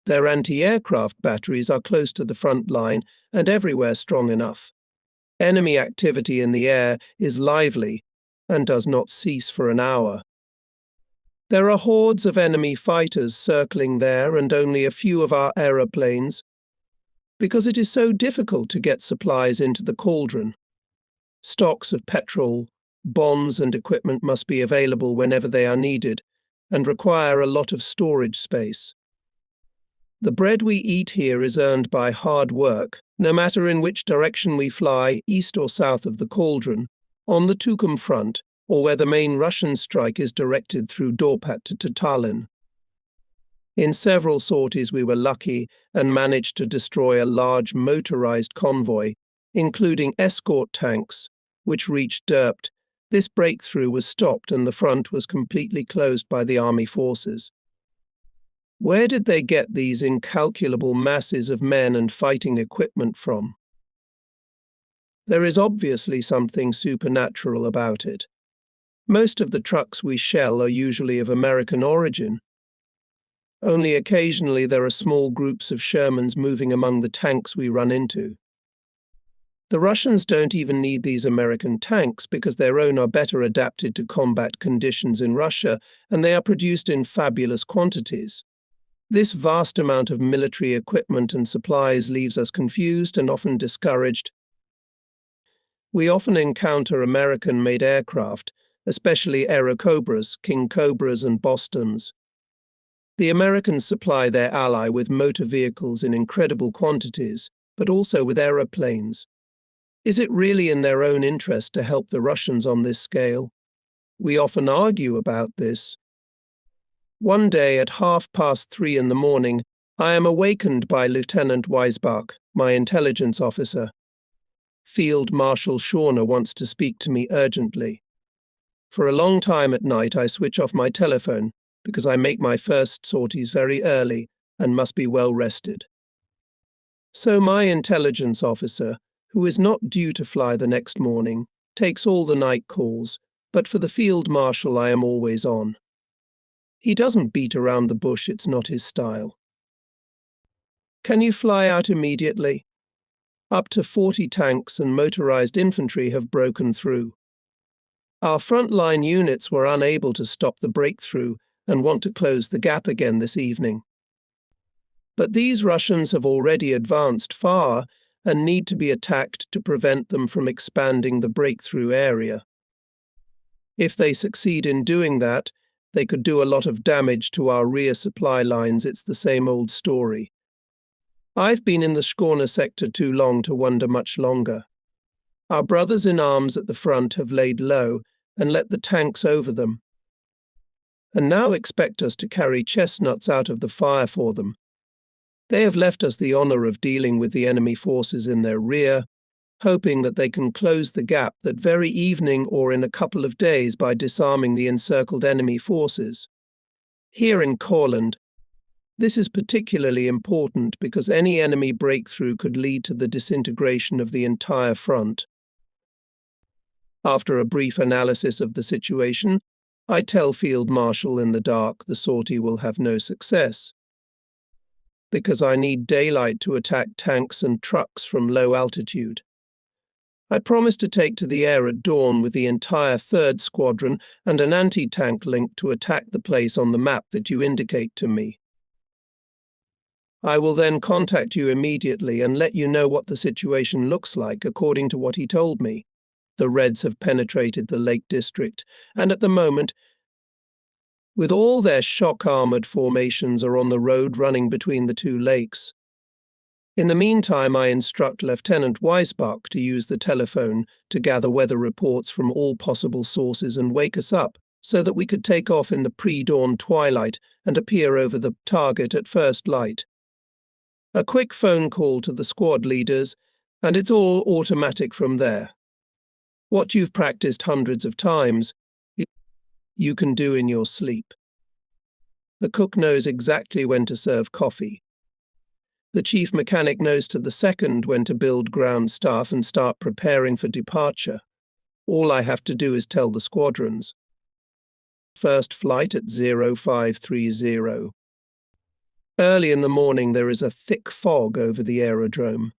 Their anti-aircraft batteries are close to the front line and everywhere strong enough. Enemy activity in the air is lively and does not cease for an hour. There are hordes of enemy fighters circling there and only a few of our aeroplanes, because it is so difficult to get supplies into the cauldron. Stocks of petrol, bombs and equipment must be available whenever they are needed and require a lot of storage space. The bread we eat here is earned by hard work, no matter in which direction we fly, east or south of the cauldron, on the Tukum front, or where the main Russian strike is directed through Dorpat to Tatarlin. In several sorties we were lucky and managed to destroy a large motorized convoy, including escort tanks, which reached Derpt. This breakthrough was stopped and the front was completely closed by the army forces. Where did they get these incalculable masses of men and fighting equipment from? There is obviously something supernatural about it. Most of the trucks we shell are usually of American origin. Only occasionally there are small groups of Shermans moving among the tanks we run into. The Russians don't even need these American tanks because their own are better adapted to combat conditions in Russia, and they are produced in fabulous quantities. This vast amount of military equipment and supplies leaves us confused and often discouraged. We often encounter American-made aircraft, especially Aerocobras, King Cobras and Bostons. The Americans supply their ally with motor vehicles in incredible quantities, but also with aeroplanes. Is it really in their own interest to help the Russians on this scale? We often argue about this. One day at 3:30 in the morning, I am awakened by Lieutenant Weisbach, my intelligence officer. Field Marshal Schorner wants to speak to me urgently. For a long time at night I switch off my telephone, because I make my first sorties very early and must be well rested. So my intelligence officer, who is not due to fly the next morning, takes all the night calls, but for the Field Marshal I am always on. He doesn't beat around the bush, it's not his style. Can you fly out immediately? Up to 40 tanks and motorized infantry have broken through. Our frontline units were unable to stop the breakthrough and want to close the gap again this evening. But these Russians have already advanced far and need to be attacked to prevent them from expanding the breakthrough area. If they succeed in doing that, they could do a lot of damage to our rear supply lines. It's the same old story. I've been in the Schorner sector too long to wonder much longer. Our brothers in arms at the front have laid low and let the tanks over them, and now expect us to carry chestnuts out of the fire for them. They have left us the honor of dealing with the enemy forces in their rear, hoping that they can close the gap that very evening or in a couple of days by disarming the encircled enemy forces. Here in Courland, this is particularly important because any enemy breakthrough could lead to the disintegration of the entire front. After a brief analysis of the situation, I tell Field Marshal in the dark the sortie will have no success, because I need daylight to attack tanks and trucks from low altitude. I promise to take to the air at dawn with the entire 3rd Squadron and an anti-tank link to attack the place on the map that you indicate to me. I will then contact you immediately and let you know what the situation looks like according to what he told me. The Reds have penetrated the Lake District, and at the moment, with all their shock-armoured formations, are on the road running between the two lakes. In the meantime, I instruct Lieutenant Weisbach to use the telephone to gather weather reports from all possible sources and wake us up so that we could take off in the pre-dawn twilight and appear over the target at first light. A quick phone call to the squad leaders, And it's all automatic from there. What you've practiced hundreds of times, you can do in your sleep. The cook knows exactly when to serve coffee. The chief mechanic knows to the second when to build ground staff and start preparing for departure. All I have to do is tell the squadrons. First flight at 0530. Early in the morning there is a thick fog over the aerodrome.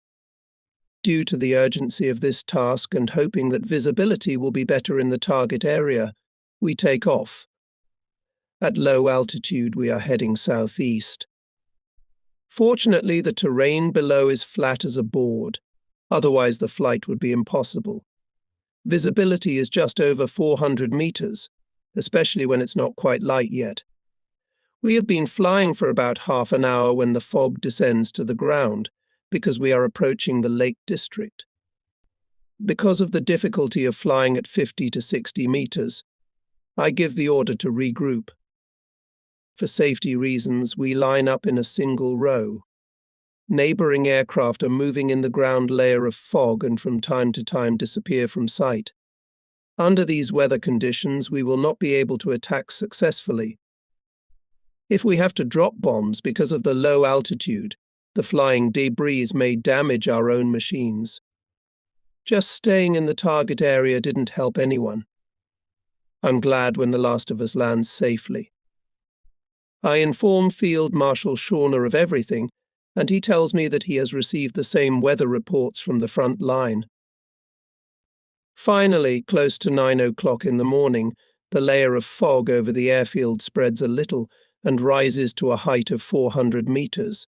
Due to the urgency of this task and hoping that visibility will be better in the target area, we take off. At low altitude we are heading southeast. Fortunately, the terrain below is flat as a board, otherwise the flight would be impossible. Visibility is just over 400 meters, especially when it's not quite light yet. We have been flying for about half an hour when the fog descends to the ground, because we are approaching the Lake District. Because of the difficulty of flying at 50 to 60 meters, I give the order to regroup. For safety reasons, we line up in a single row. Neighboring aircraft are moving in the ground layer of fog and from time to time disappear from sight. Under these weather conditions, we will not be able to attack successfully. If we have to drop bombs because of the low altitude, the flying debris may damage our own machines. Just staying in the target area didn't help anyone. I'm glad when the last of us lands safely. I inform Field Marshal Schorner of everything, and he tells me that he has received the same weather reports from the front line. Finally, close to 9 o'clock in the morning, the layer of fog over the airfield spreads a little and rises to a height of 400 meters.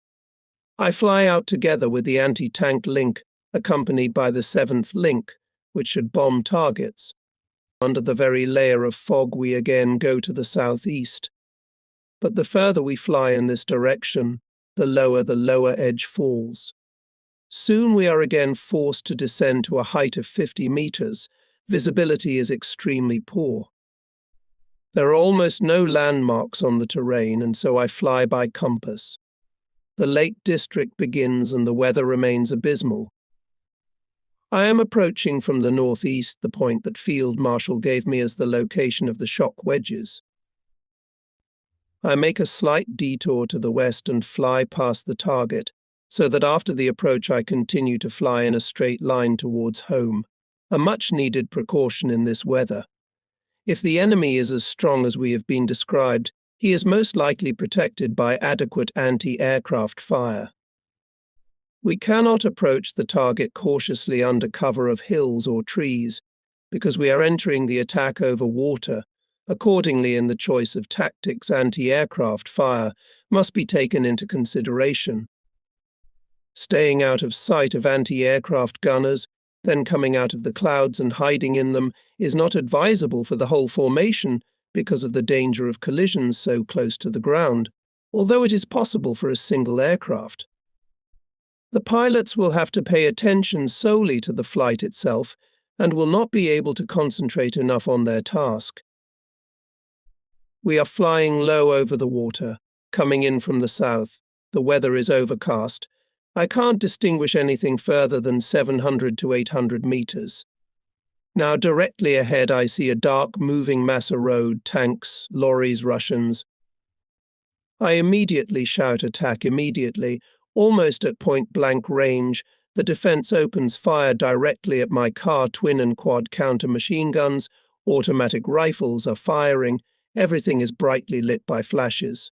I fly out together with the anti-tank Link, accompanied by the 7th Link, which should bomb targets. Under the very layer of fog we again go to the southeast. But the further we fly in this direction, the lower edge falls. Soon we are again forced to descend to a height of 50 meters. Visibility is extremely poor. There are almost no landmarks on the terrain, and so I fly by compass. The Lake District begins and the weather remains abysmal. I am approaching from the northeast the point that Field Marshal gave me as the location of the shock wedges. I make a slight detour to the west and fly past the target, so that after the approach I continue to fly in a straight line towards home, a much-needed precaution in this weather. If the enemy is as strong as we have been described, he is most likely protected by adequate anti-aircraft fire. We cannot approach the target cautiously under cover of hills or trees, because we are entering the attack over water. Accordingly, in the choice of tactics, anti-aircraft fire must be taken into consideration. Staying out of sight of anti-aircraft gunners, then coming out of the clouds and hiding in them, is not advisable for the whole formation because of the danger of collisions so close to the ground, although it is possible for a single aircraft. The pilots will have to pay attention solely to the flight itself and will not be able to concentrate enough on their task. We are flying low over the water, coming in from the south. The weather is overcast. I can't distinguish anything further than 700 to 800 meters. Now directly ahead I see a dark moving mass of road, tanks, lorries, Russians. I immediately shout attack immediately, almost at point-blank range. The defense opens fire directly at my car, twin and quad counter-machine guns, automatic rifles are firing. Everything is brightly lit by flashes.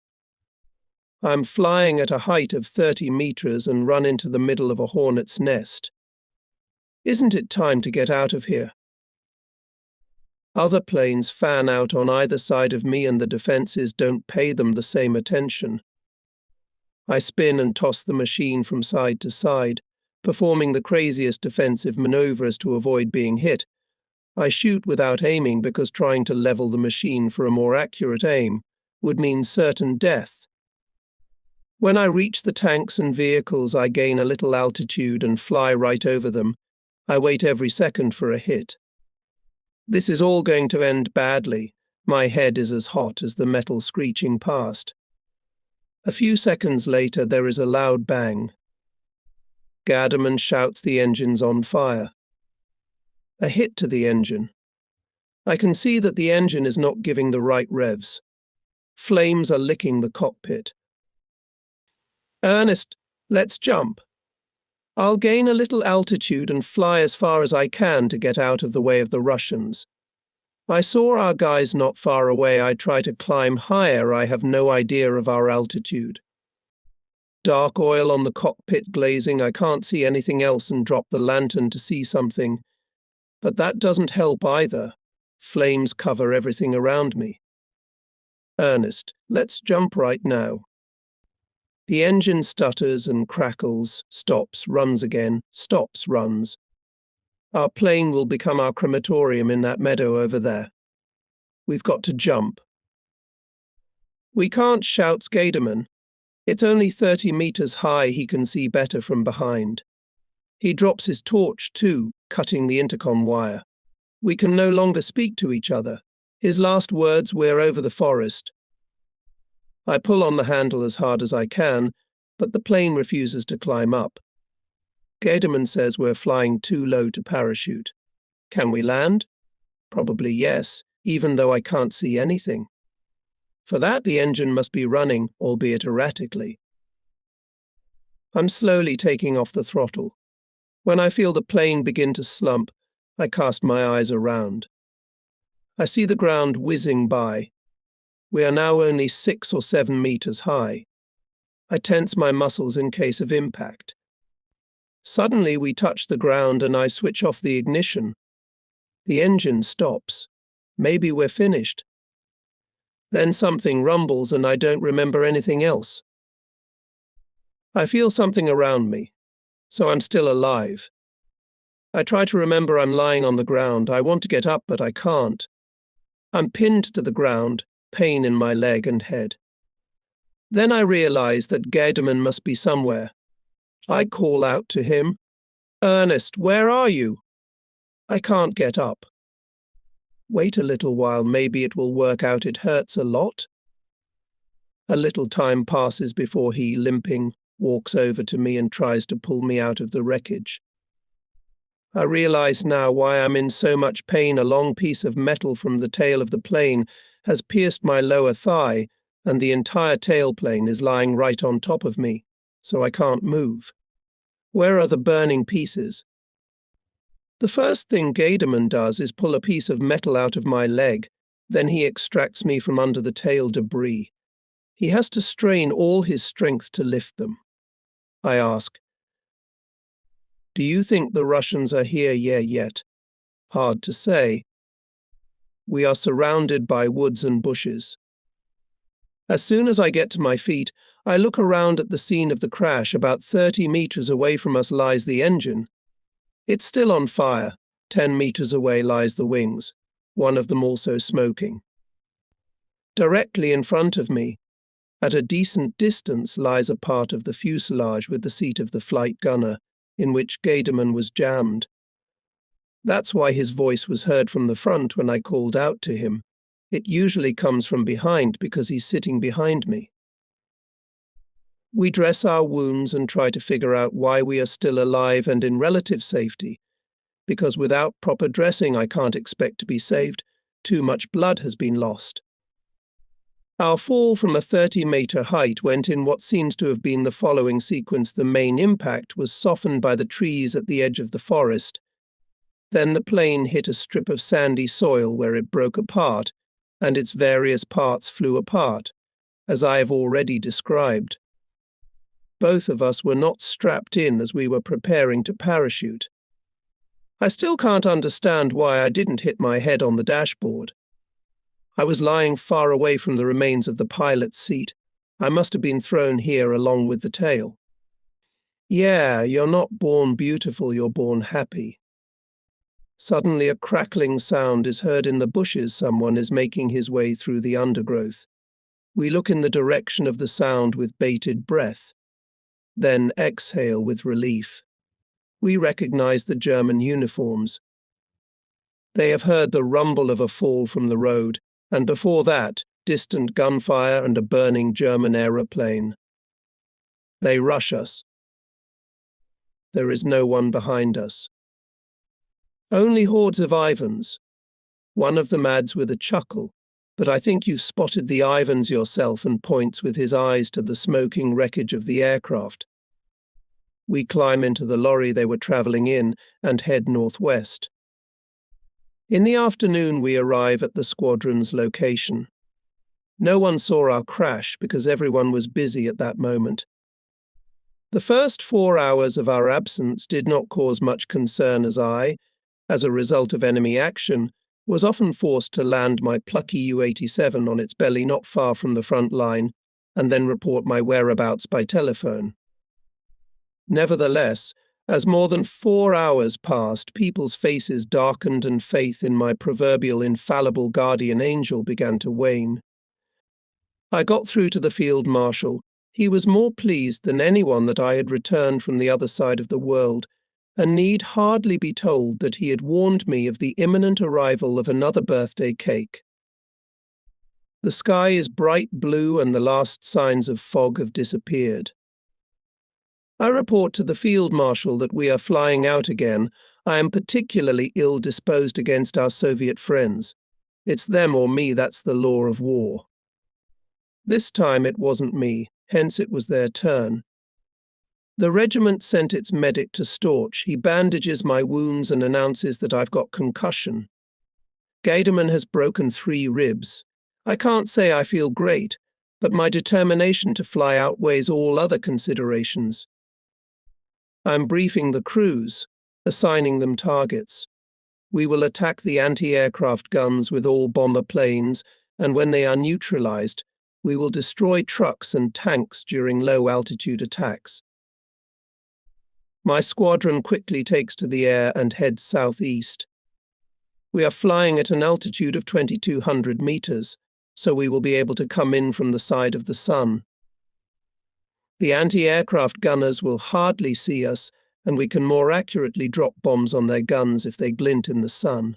I'm flying at a height of 30 meters and run into the middle of a hornet's nest. Isn't it time to get out of here? Other planes fan out on either side of me and the defenses don't pay them the same attention. I spin and toss the machine from side to side, performing the craziest defensive maneuvers to avoid being hit. I shoot without aiming because trying to level the machine for a more accurate aim would mean certain death. When I reach the tanks and vehicles, I gain a little altitude and fly right over them. I wait every second for a hit. This is all going to end badly. My head is as hot as the metal screeching past. A few seconds later, there is a loud bang. Garderman shouts the engine's on fire. A hit to the engine. I can see that the engine is not giving the right revs. Flames are licking the cockpit. Ernest, let's jump. I'll gain a little altitude and fly as far as I can to get out of the way of the Russians. I saw our guys not far away. I try to climb higher. I have no idea of our altitude. Dark oil on the cockpit glazing. I can't see anything else and drop the lantern to see something. But that doesn't help either. Flames cover everything around me. Ernest, let's jump right now. The engine stutters and crackles, stops, runs again, stops, runs. Our plane will become our crematorium in that meadow over there. We've got to jump. We can't, shouts Garderman. It's only 30 meters high. He can see better from behind. He drops his torch too, cutting the intercom wire. We can no longer speak to each other. His last words, "We're over the forest." I pull on the handle as hard as I can, but the plane refuses to climb up. Garderman says we're flying too low to parachute. Can we land? Probably yes, even though I can't see anything. For that, the engine must be running, albeit erratically. I'm slowly taking off the throttle. When I feel the plane begin to slump, I cast my eyes around. I see the ground whizzing by. We are now only 6 or 7 meters high. I tense my muscles in case of impact. Suddenly we touch the ground and I switch off the ignition. The engine stops. Maybe we're finished. Then something rumbles and I don't remember anything else. I feel something around me, so I'm still alive. I try to remember I'm lying on the ground. I want to get up, but I can't. I'm pinned to the ground, pain in my leg and head. Then I realize that Garderman must be somewhere. I call out to him, "Ernest, where are you?" I can't get up. Wait a little while, maybe it will work out. It hurts a lot. A little time passes before he, limping, walks over to me and tries to pull me out of the wreckage. I realize now why I'm in so much pain. A long piece of metal from the tail of the plane has pierced my lower thigh, and the entire tailplane is lying right on top of me, so I can't move. Where are the burning pieces? The first thing Garderman does is pull a piece of metal out of my leg. Then he extracts me from under the tail debris. He has to strain all his strength to lift them. I ask, "Do you think the Russians are here yet?" Hard to say. We are surrounded by woods and bushes. As soon as I get to my feet, I look around at the scene of the crash. About 30 meters away from us lies the engine. It's still on fire. 10 meters away lies the wings, one of them also smoking. Directly in front of me, at a decent distance, lies a part of the fuselage with the seat of the flight gunner, in which Garderman was jammed. That's why his voice was heard from the front when I called out to him. It usually comes from behind because he's sitting behind me. We dress our wounds and try to figure out why we are still alive and in relative safety, because without proper dressing I can't expect to be saved. Too much blood has been lost. Our fall from a 30-meter height went in what seems to have been the following sequence. The main impact was softened by the trees at the edge of the forest. Then the plane hit a strip of sandy soil where it broke apart, and its various parts flew apart, as I have already described. Both of us were not strapped in as we were preparing to parachute. I still can't understand why I didn't hit my head on the dashboard. I was lying far away from the remains of the pilot's seat. I must have been thrown here along with the tail. Yeah, you're not born beautiful, you're born happy. Suddenly a crackling sound is heard in the bushes. Someone is making his way through the undergrowth. We look in the direction of the sound with bated breath, then exhale with relief. We recognize the German uniforms. They have heard the rumble of a fall from the road, and before that, distant gunfire and a burning German aeroplane. They rush us. There is no one behind us. Only hordes of Ivans. One of them adds with a chuckle, but I think you've spotted the Ivans yourself, and points with his eyes to the smoking wreckage of the aircraft. We climb into the lorry they were travelling in and head northwest. In the afternoon we arrive at the squadron's location. No one saw our crash because everyone was busy at that moment. The first 4 hours of our absence did not cause much concern, as I, as a result of enemy action, was often forced to land my plucky U-87 on its belly not far from the front line and then report my whereabouts by telephone. Nevertheless, as more than 4 hours passed, people's faces darkened and faith in my proverbial infallible guardian angel began to wane. I got through to the field marshal. He was more pleased than anyone that I had returned from the other side of the world, and need hardly be told that he had warned me of the imminent arrival of another birthday cake. The sky is bright blue and the last signs of fog have disappeared. I report to the field marshal that we are flying out again. I am particularly ill-disposed against our Soviet friends. It's them or me, that's the law of war. This time it wasn't me, hence it was their turn. The regiment sent its medic to Storch. He bandages my wounds and announces that I've got concussion. Gaderman has broken 3 ribs. I can't say I feel great, but my determination to fly outweighs all other considerations. I'm briefing the crews, assigning them targets. We will attack the anti-aircraft guns with all bomber planes, and when they are neutralized, we will destroy trucks and tanks during low-altitude attacks. My squadron quickly takes to the air and heads southeast. We are flying at an altitude of 2,200 meters, so we will be able to come in from the side of the sun. The anti-aircraft gunners will hardly see us, and we can more accurately drop bombs on their guns if they glint in the sun.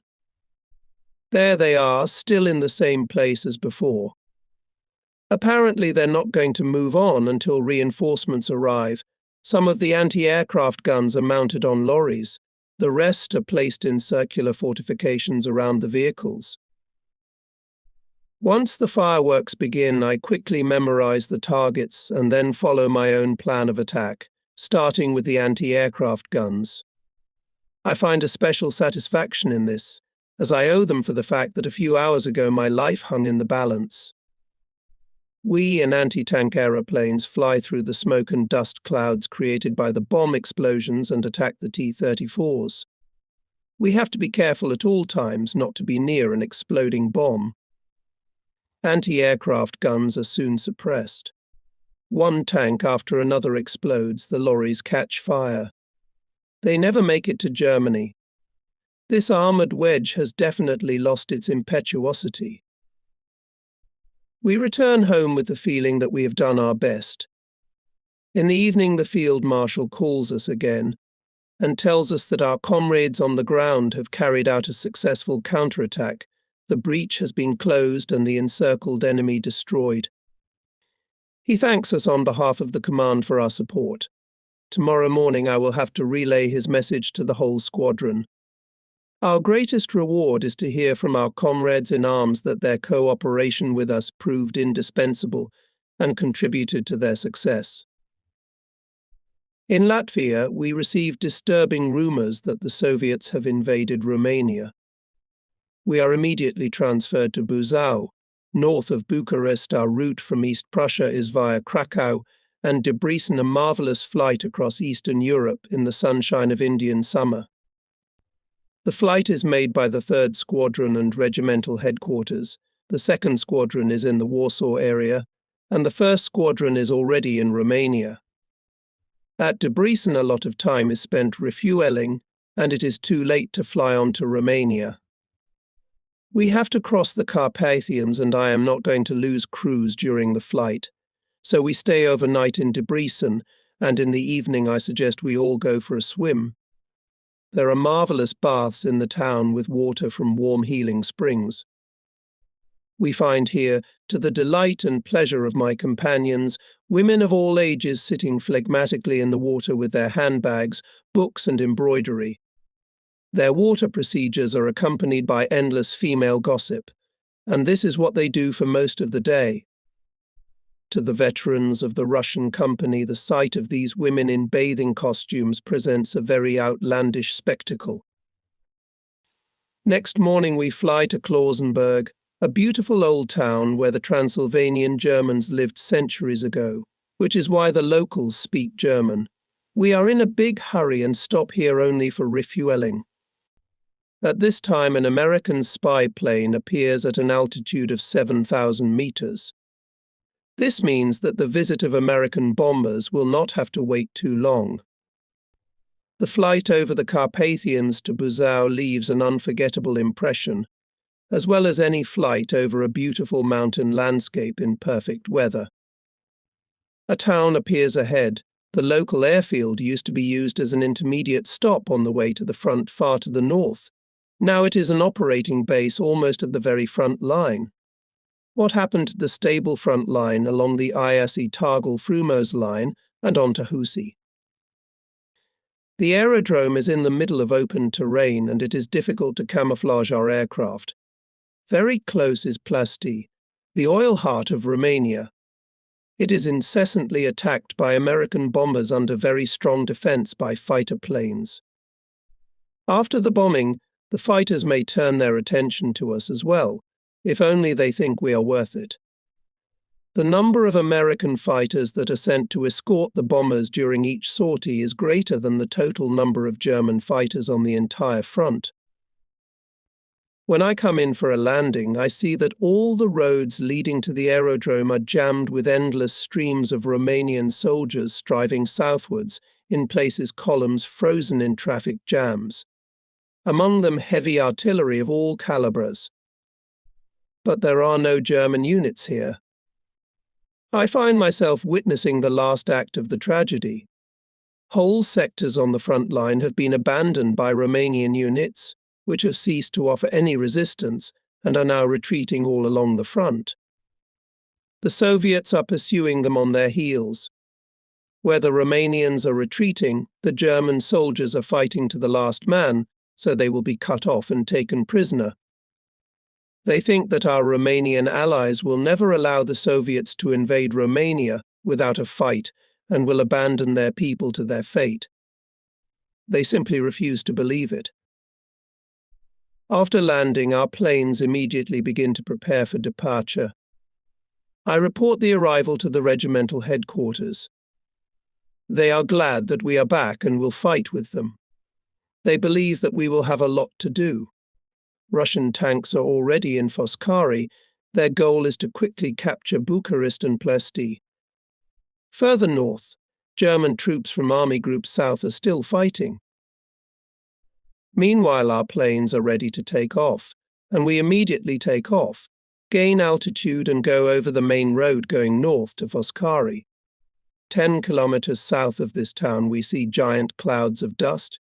There they are, still in the same place as before. Apparently they're not going to move on until reinforcements arrive. Some of the anti-aircraft guns are mounted on lorries. The rest are placed in circular fortifications around the vehicles. Once the fireworks begin, I quickly memorize the targets and then follow my own plan of attack, starting with the anti-aircraft guns. I find a special satisfaction in this, as I owe them for the fact that a few hours ago my life hung in the balance. We in anti-tank aeroplanes fly through the smoke and dust clouds created by the bomb explosions and attack the T-34s. We have to be careful at all times not to be near an exploding bomb. Anti-aircraft guns are soon suppressed. One tank after another explodes, the lorries catch fire. They never make it to Germany. This armoured wedge has definitely lost its impetuosity. We return home with the feeling that we have done our best. In the evening, the field marshal calls us again and tells us that our comrades on the ground have carried out a successful counterattack. The breach has been closed and the encircled enemy destroyed. He thanks us on behalf of the command for our support. Tomorrow morning I will have to relay his message to the whole squadron. Our greatest reward is to hear from our comrades in arms that their cooperation with us proved indispensable and contributed to their success. In Latvia, we received disturbing rumors that the Soviets have invaded Romania. We are immediately transferred to Buzău. North of Bucharest, our route from East Prussia is via Krakow and Debrecen, a marvelous flight across Eastern Europe in the sunshine of Indian summer. The flight is made by the 3rd Squadron and Regimental Headquarters. The 2nd Squadron is in the Warsaw area, and the 1st Squadron is already in Romania. At Debrecen, a lot of time is spent refueling, and it is too late to fly on to Romania. We have to cross the Carpathians, and I am not going to lose crews during the flight. So we stay overnight in Debrecen, and in the evening I suggest we all go for a swim. There are marvelous baths in the town with water from warm healing springs. We find here, to the delight and pleasure of my companions, women of all ages sitting phlegmatically in the water with their handbags, books and embroidery. Their water procedures are accompanied by endless female gossip, and this is what they do for most of the day. To the veterans of the Russian company, the sight of these women in bathing costumes presents a very outlandish spectacle. Next morning we fly to Klausenburg, a beautiful old town where the Transylvanian Germans lived centuries ago, which is why the locals speak German. We are in a big hurry and stop here only for refueling. At this time, an American spy plane appears at an altitude of 7,000 meters. This means that the visit of American bombers will not have to wait too long. The flight over the Carpathians to Buzău leaves an unforgettable impression, as well as any flight over a beautiful mountain landscape in perfect weather. A town appears ahead. The local airfield used to be used as an intermediate stop on the way to the front far to the north. Now it is an operating base almost at the very front line. What happened to the stable front line along the Iasi-Targul-Frumos line and on to Husi? The aerodrome is in the middle of open terrain and it is difficult to camouflage our aircraft. Very close is Plasti, the oil heart of Romania. It is incessantly attacked by American bombers under very strong defense by fighter planes. After the bombing, the fighters may turn their attention to us as well, if only they think we are worth it. The number of American fighters that are sent to escort the bombers during each sortie is greater than the total number of German fighters on the entire front. When I come in for a landing, I see that all the roads leading to the aerodrome are jammed with endless streams of Romanian soldiers striving southwards, in places columns frozen in traffic jams. Among them heavy artillery of all calibers. But there are no German units here. I find myself witnessing the last act of the tragedy. Whole sectors on the front line have been abandoned by Romanian units, which have ceased to offer any resistance and are now retreating all along the front. The Soviets are pursuing them on their heels. Where the Romanians are retreating, the German soldiers are fighting to the last man, so they will be cut off and taken prisoner. They think that our Romanian allies will never allow the Soviets to invade Romania without a fight and will abandon their people to their fate. They simply refuse to believe it. After landing, our planes immediately begin to prepare for departure. I report the arrival to the regimental headquarters. They are glad that we are back and will fight with them. They believe that we will have a lot to do. Russian tanks are already in Foscari. Their goal is to quickly capture Bucharest and Plasti. Further north, German troops from Army Group South are still fighting. Meanwhile, our planes are ready to take off, and we immediately take off, gain altitude and go over the main road going north to Foscari. 10 kilometers south of this town we see giant clouds of dust.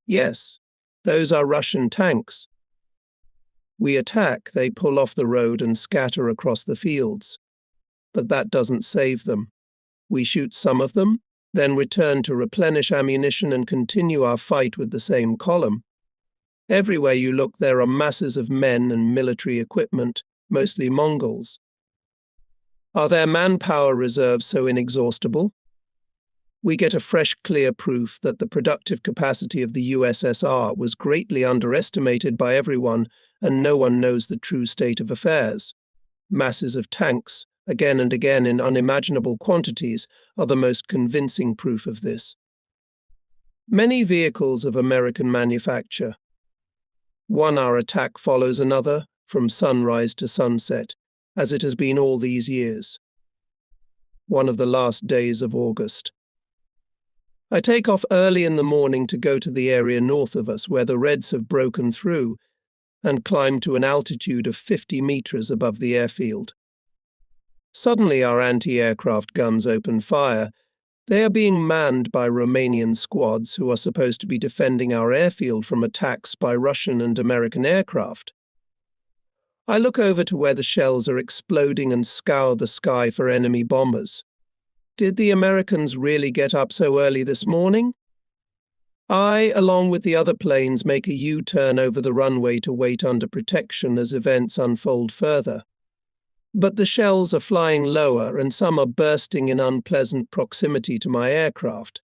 Yes, those are Russian tanks. We attack, they pull off the road and scatter across the fields. But that doesn't save them. We shoot some of them, then return to replenish ammunition and continue our fight with the same column. Everywhere you look, there are masses of men and military equipment, mostly Mongols. Are their manpower reserves so inexhaustible? We get a fresh, clear proof that the productive capacity of the USSR was greatly underestimated by everyone, and no one knows the true state of affairs. Masses of tanks, again and again in unimaginable quantities, are the most convincing proof of this. Many vehicles of American manufacture. 1 hour attack follows another, from sunrise to sunset, as it has been all these years. One of the last days of August. I take off early in the morning to go to the area north of us where the Reds have broken through and climb to an altitude of 50 meters above the airfield. Suddenly our anti-aircraft guns open fire. They are being manned by Romanian squads who are supposed to be defending our airfield from attacks by Russian and American aircraft. I look over to where the shells are exploding and scour the sky for enemy bombers. Did the Americans really get up so early this morning? I, along with the other planes, make a U-turn over the runway to wait under protection as events unfold further. But the shells are flying lower and some are bursting in unpleasant proximity to my aircraft.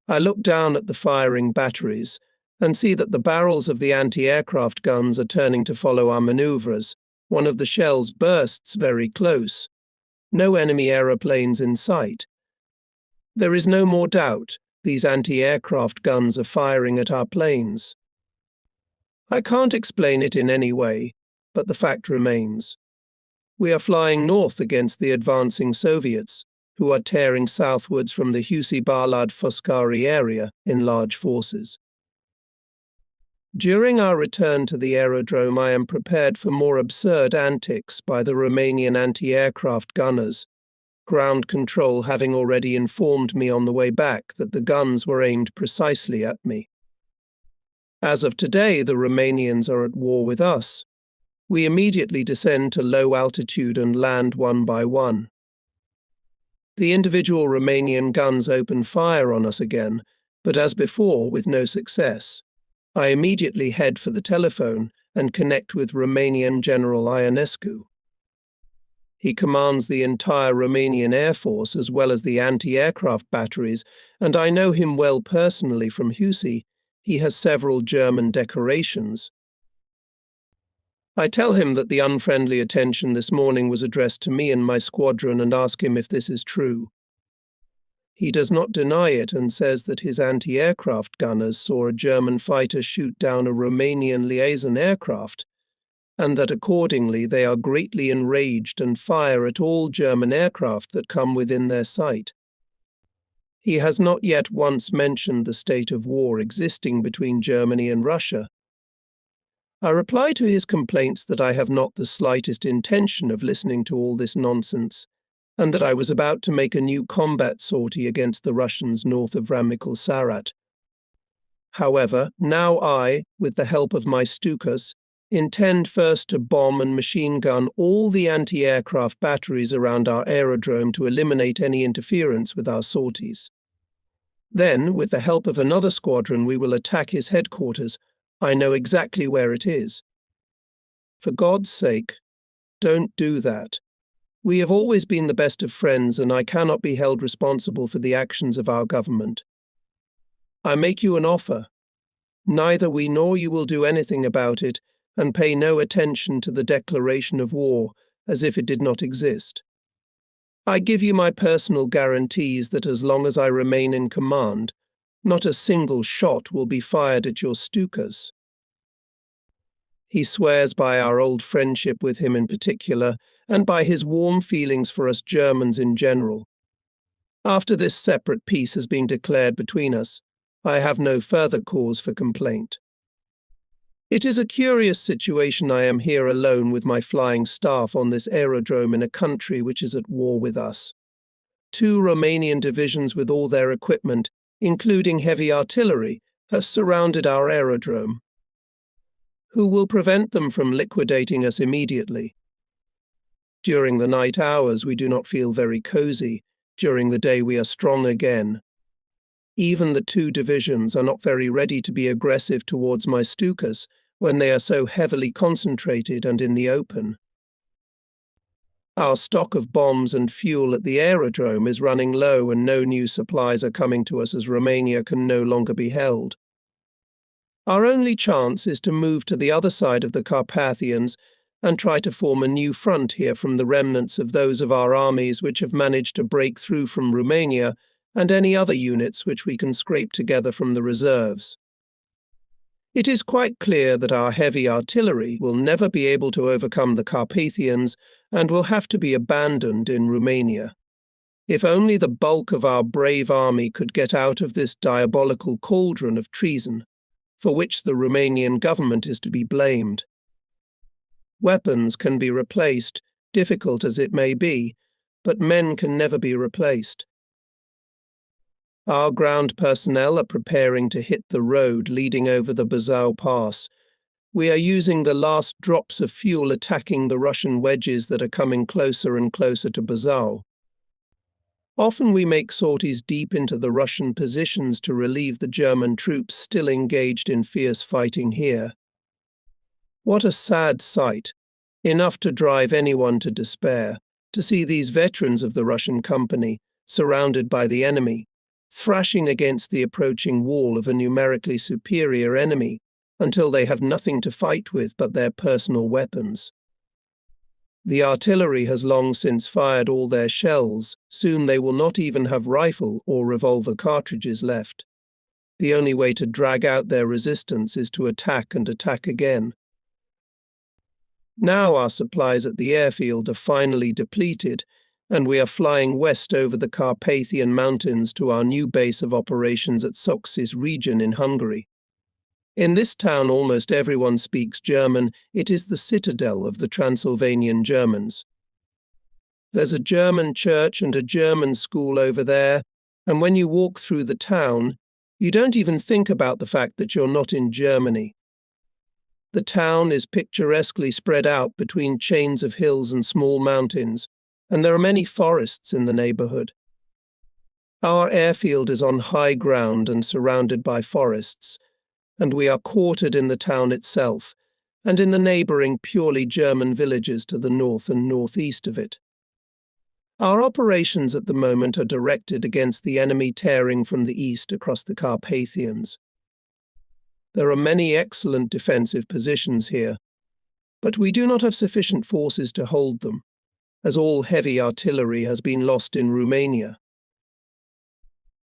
I look down at the firing batteries and see that the barrels of the anti-aircraft guns are turning to follow our maneuvers. One of the shells bursts very close. No enemy aeroplanes in sight. There is no more doubt. These anti-aircraft guns are firing at our planes. I can't explain it in any way, but the fact remains. We are flying north against the advancing Soviets, who are tearing southwards from the Husi-Balad-Foscari area in large forces. During our return to the aerodrome, I am prepared for more absurd antics by the Romanian anti-aircraft gunners, ground control having already informed me on the way back that the guns were aimed precisely at me. As of today, the Romanians are at war with us. We immediately descend to low altitude and land one by one. The individual Romanian guns open fire on us again, but as before, with no success. I immediately head for the telephone and connect with Romanian General Ionescu. He commands the entire Romanian Air Force as well as the anti-aircraft batteries, and I know him well personally from Husi. He has several German decorations. I tell him that the unfriendly attention this morning was addressed to me and my squadron and ask him if this is true. He does not deny it and says that his anti-aircraft gunners saw a German fighter shoot down a Romanian liaison aircraft, and that accordingly they are greatly enraged and fire at all German aircraft that come within their sight. He has not yet once mentioned the state of war existing between Germany and Russia. I reply to his complaints that I have not the slightest intention of listening to all this nonsense, and that I was about to make a new combat sortie against the Russians north of Ramikul-Sarat. However, now I, with the help of my Stukas, intend first to bomb and machine gun all the anti-aircraft batteries around our aerodrome to eliminate any interference with our sorties. Then, with the help of another squadron, we will attack his headquarters. I know exactly where it is. For God's sake, don't do that. We have always been the best of friends, and I cannot be held responsible for the actions of our government. I make you an offer. Neither we nor you will do anything about it, and pay no attention to the declaration of war as if it did not exist. I give you my personal guarantees that as long as I remain in command, not a single shot will be fired at your Stukas. He swears by our old friendship with him in particular, and by his warm feelings for us Germans in general. After this separate peace has been declared between us, I have no further cause for complaint. It is a curious situation I am here alone with my flying staff on this aerodrome in a country which is at war with us. 2 Romanian divisions with all their equipment, including heavy artillery, have surrounded our aerodrome. Who will prevent them from liquidating us immediately? During the night hours we do not feel very cozy. During the day we are strong again. Even the 2 divisions are not very ready to be aggressive towards my Stukas when they are so heavily concentrated and in the open. Our stock of bombs and fuel at the aerodrome is running low and no new supplies are coming to us as Romania can no longer be held. Our only chance is to move to the other side of the Carpathians and try to form a new front here from the remnants of those of our armies which have managed to break through from Romania and any other units which we can scrape together from the reserves. It is quite clear that our heavy artillery will never be able to overcome the Carpathians and will have to be abandoned in Romania. If only the bulk of our brave army could get out of this diabolical cauldron of treason, for which the Romanian government is to be blamed. Weapons can be replaced, difficult as it may be, but men can never be replaced. Our ground personnel are preparing to hit the road leading over the Buzău Pass. We are using the last drops of fuel attacking the Russian wedges that are coming closer and closer to Bazau. Often we make sorties deep into the Russian positions to relieve the German troops still engaged in fierce fighting here. What a sad sight, enough to drive anyone to despair, to see these veterans of the Russian company, surrounded by the enemy, thrashing against the approaching wall of a numerically superior enemy until they have nothing to fight with but their personal weapons. The artillery has long since fired all their shells. Soon they will not even have rifle or revolver cartridges left. The only way to drag out their resistance is to attack and attack again. Now our supplies at the airfield are finally depleted, and we are flying west over the Carpathian Mountains to our new base of operations at Soxis region in Hungary. In this town almost everyone speaks German. It is the citadel of the Transylvanian Germans. There's a German church and a German school over there, and when you walk through the town, you don't even think about the fact that you're not in Germany. The town is picturesquely spread out between chains of hills and small mountains, and there are many forests in the neighborhood. Our airfield is on high ground and surrounded by forests, and we are quartered in the town itself and in the neighboring purely German villages to the north and northeast of it. Our operations at the moment are directed against the enemy tearing from the east across the Carpathians. There are many excellent defensive positions here, but we do not have sufficient forces to hold them, as all heavy artillery has been lost in Romania.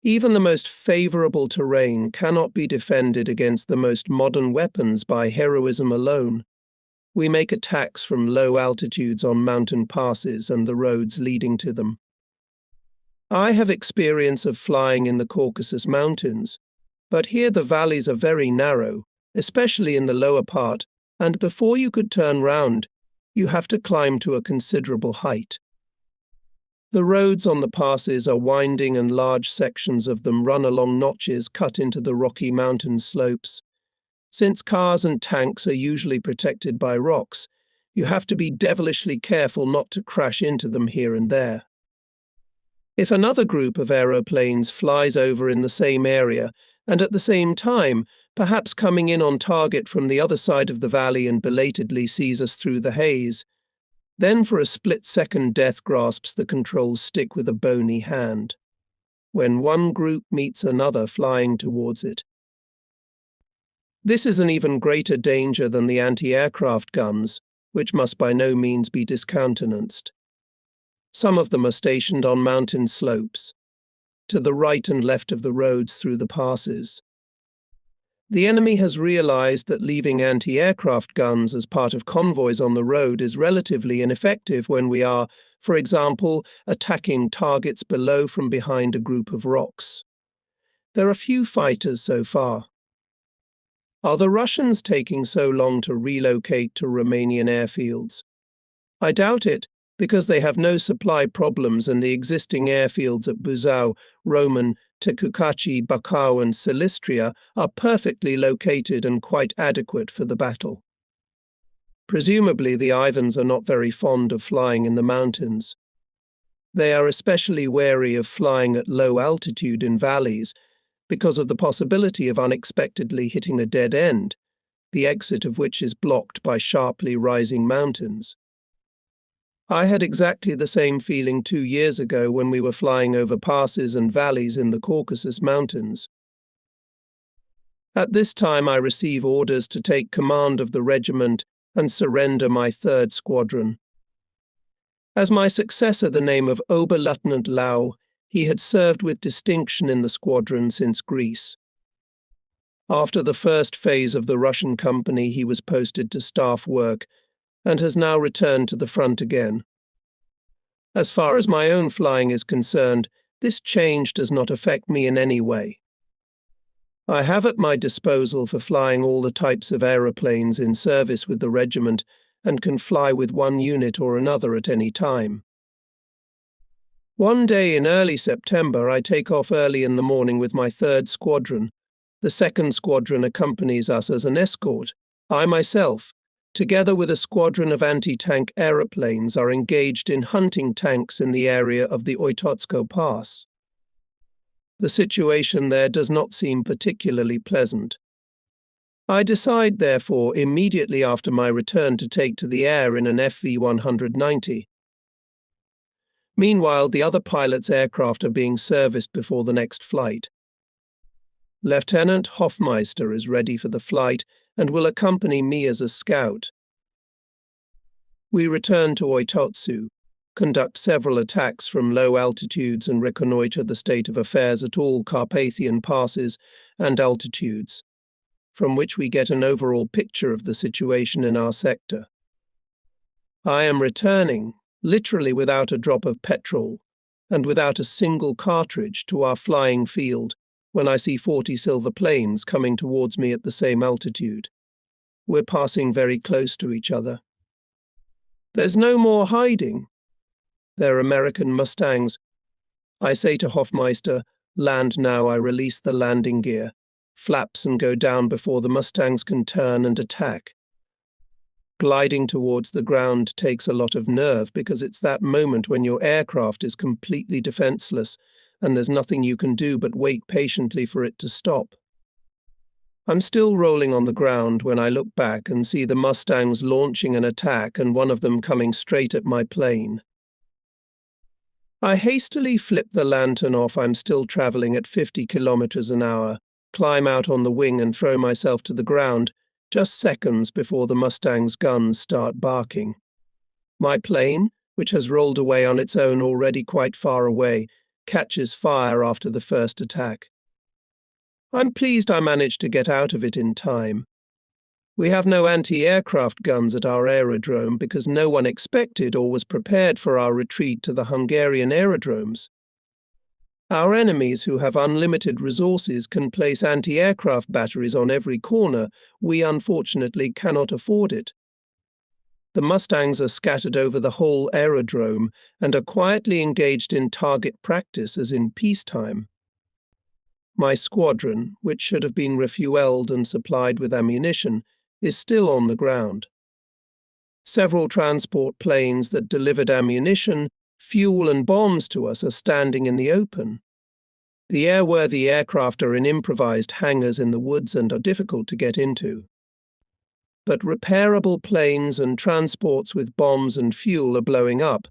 Even the most favorable terrain cannot be defended against the most modern weapons by heroism alone. We make attacks from low altitudes on mountain passes and the roads leading to them. I have experience of flying in the Caucasus Mountains, but here the valleys are very narrow, especially in the lower part, and before you could turn round, you have to climb to a considerable height. The roads on the passes are winding and large sections of them run along notches cut into the rocky mountain slopes. Since cars and tanks are usually protected by rocks, you have to be devilishly careful not to crash into them here and there. If another group of aeroplanes flies over in the same area and at the same time, perhaps coming in on target from the other side of the valley and belatedly sees us through the haze, then for a split second death grasps the control stick with a bony hand, when one group meets another flying towards it. This is an even greater danger than the anti-aircraft guns, which must by no means be discountenanced. Some of them are stationed on mountain slopes, to the right and left of the roads through the passes. The enemy has realized that leaving anti-aircraft guns as part of convoys on the road is relatively ineffective when we are, for example, attacking targets below from behind a group of rocks. There are few fighters so far. Are the Russians taking so long to relocate to Romanian airfields? I doubt it, because they have no supply problems and the existing airfields at Buzău, Roman, Tecucaci, Bacău and Silistria are perfectly located and quite adequate for the battle. Presumably the Ivans are not very fond of flying in the mountains. They are especially wary of flying at low altitude in valleys because of the possibility of unexpectedly hitting a dead end, the exit of which is blocked by sharply rising mountains. I had exactly the same feeling 2 years ago when we were flying over passes and valleys in the Caucasus Mountains. At this time I receive orders to take command of the regiment and surrender my 3rd Squadron. As my successor, the name of Oberleutnant Lau, he had served with distinction in the squadron since Greece. After the first phase of the Russian company, he was posted to staff work and has now returned to the front again. As far as my own flying is concerned, this change does not affect me in any way. I have at my disposal for flying all the types of aeroplanes in service with the regiment and can fly with one unit or another at any time. One day in early September, I take off early in the morning with my 3rd Squadron. The 2nd Squadron accompanies us as an escort. I myself, together with a squadron of anti-tank aeroplanes, are engaged in hunting tanks in the area of the Oitotsko Pass. The situation there does not seem particularly pleasant. I decide, therefore, immediately after my return to take to the air in an FV-190. Meanwhile, the other pilot's aircraft are being serviced before the next flight. Lieutenant Hofmeister is ready for the flight and will accompany me as a scout. We return to Oitotsu, conduct several attacks from low altitudes and reconnoitre the state of affairs at all Carpathian passes and altitudes, from which we get an overall picture of the situation in our sector. I am returning, literally without a drop of petrol, and without a single cartridge to our flying field, when I see 40 silver planes coming towards me at the same altitude. We're passing very close to each other. There's no more hiding. They're American Mustangs. I say to Hofmeister, land now. I release the landing gear, flaps and go down before the Mustangs can turn and attack. Gliding towards the ground takes a lot of nerve because it's that moment when your aircraft is completely defenseless and there's nothing you can do but wait patiently for it to stop. I'm still rolling on the ground when I look back and see the Mustangs launching an attack and one of them coming straight at my plane. I hastily flip the lantern off. I'm still traveling at 50 kilometers an hour, climb out on the wing and throw myself to the ground, just seconds before the Mustang's guns start barking. My plane, which has rolled away on its own already quite far away, catches fire after the first attack. I'm pleased I managed to get out of it in time. We have no anti-aircraft guns at our aerodrome because no one expected or was prepared for our retreat to the Hungarian aerodromes. Our enemies, who have unlimited resources, can place anti-aircraft batteries on every corner. We unfortunately cannot afford it. The Mustangs are scattered over the whole aerodrome and are quietly engaged in target practice as in peacetime. My squadron, which should have been refueled and supplied with ammunition, is still on the ground. Several transport planes that delivered ammunition, fuel and bombs to us are standing in the open. The airworthy aircraft are in improvised hangars in the woods and are difficult to get into. But repairable planes and transports with bombs and fuel are blowing up,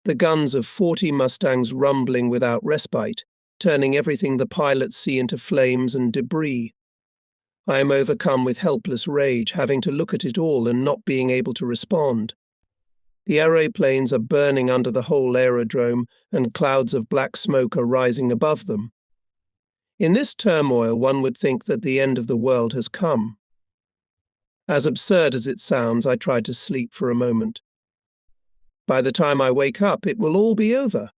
the guns of 40 Mustangs rumbling without respite, turning everything the pilots see into flames and debris. I am overcome with helpless rage, having to look at it all and not being able to respond. The aeroplanes are burning under the whole aerodrome, and clouds of black smoke are rising above them. In this turmoil, one would think that the end of the world has come. As absurd as it sounds, I try to sleep for a moment. By the time I wake up, it will all be over.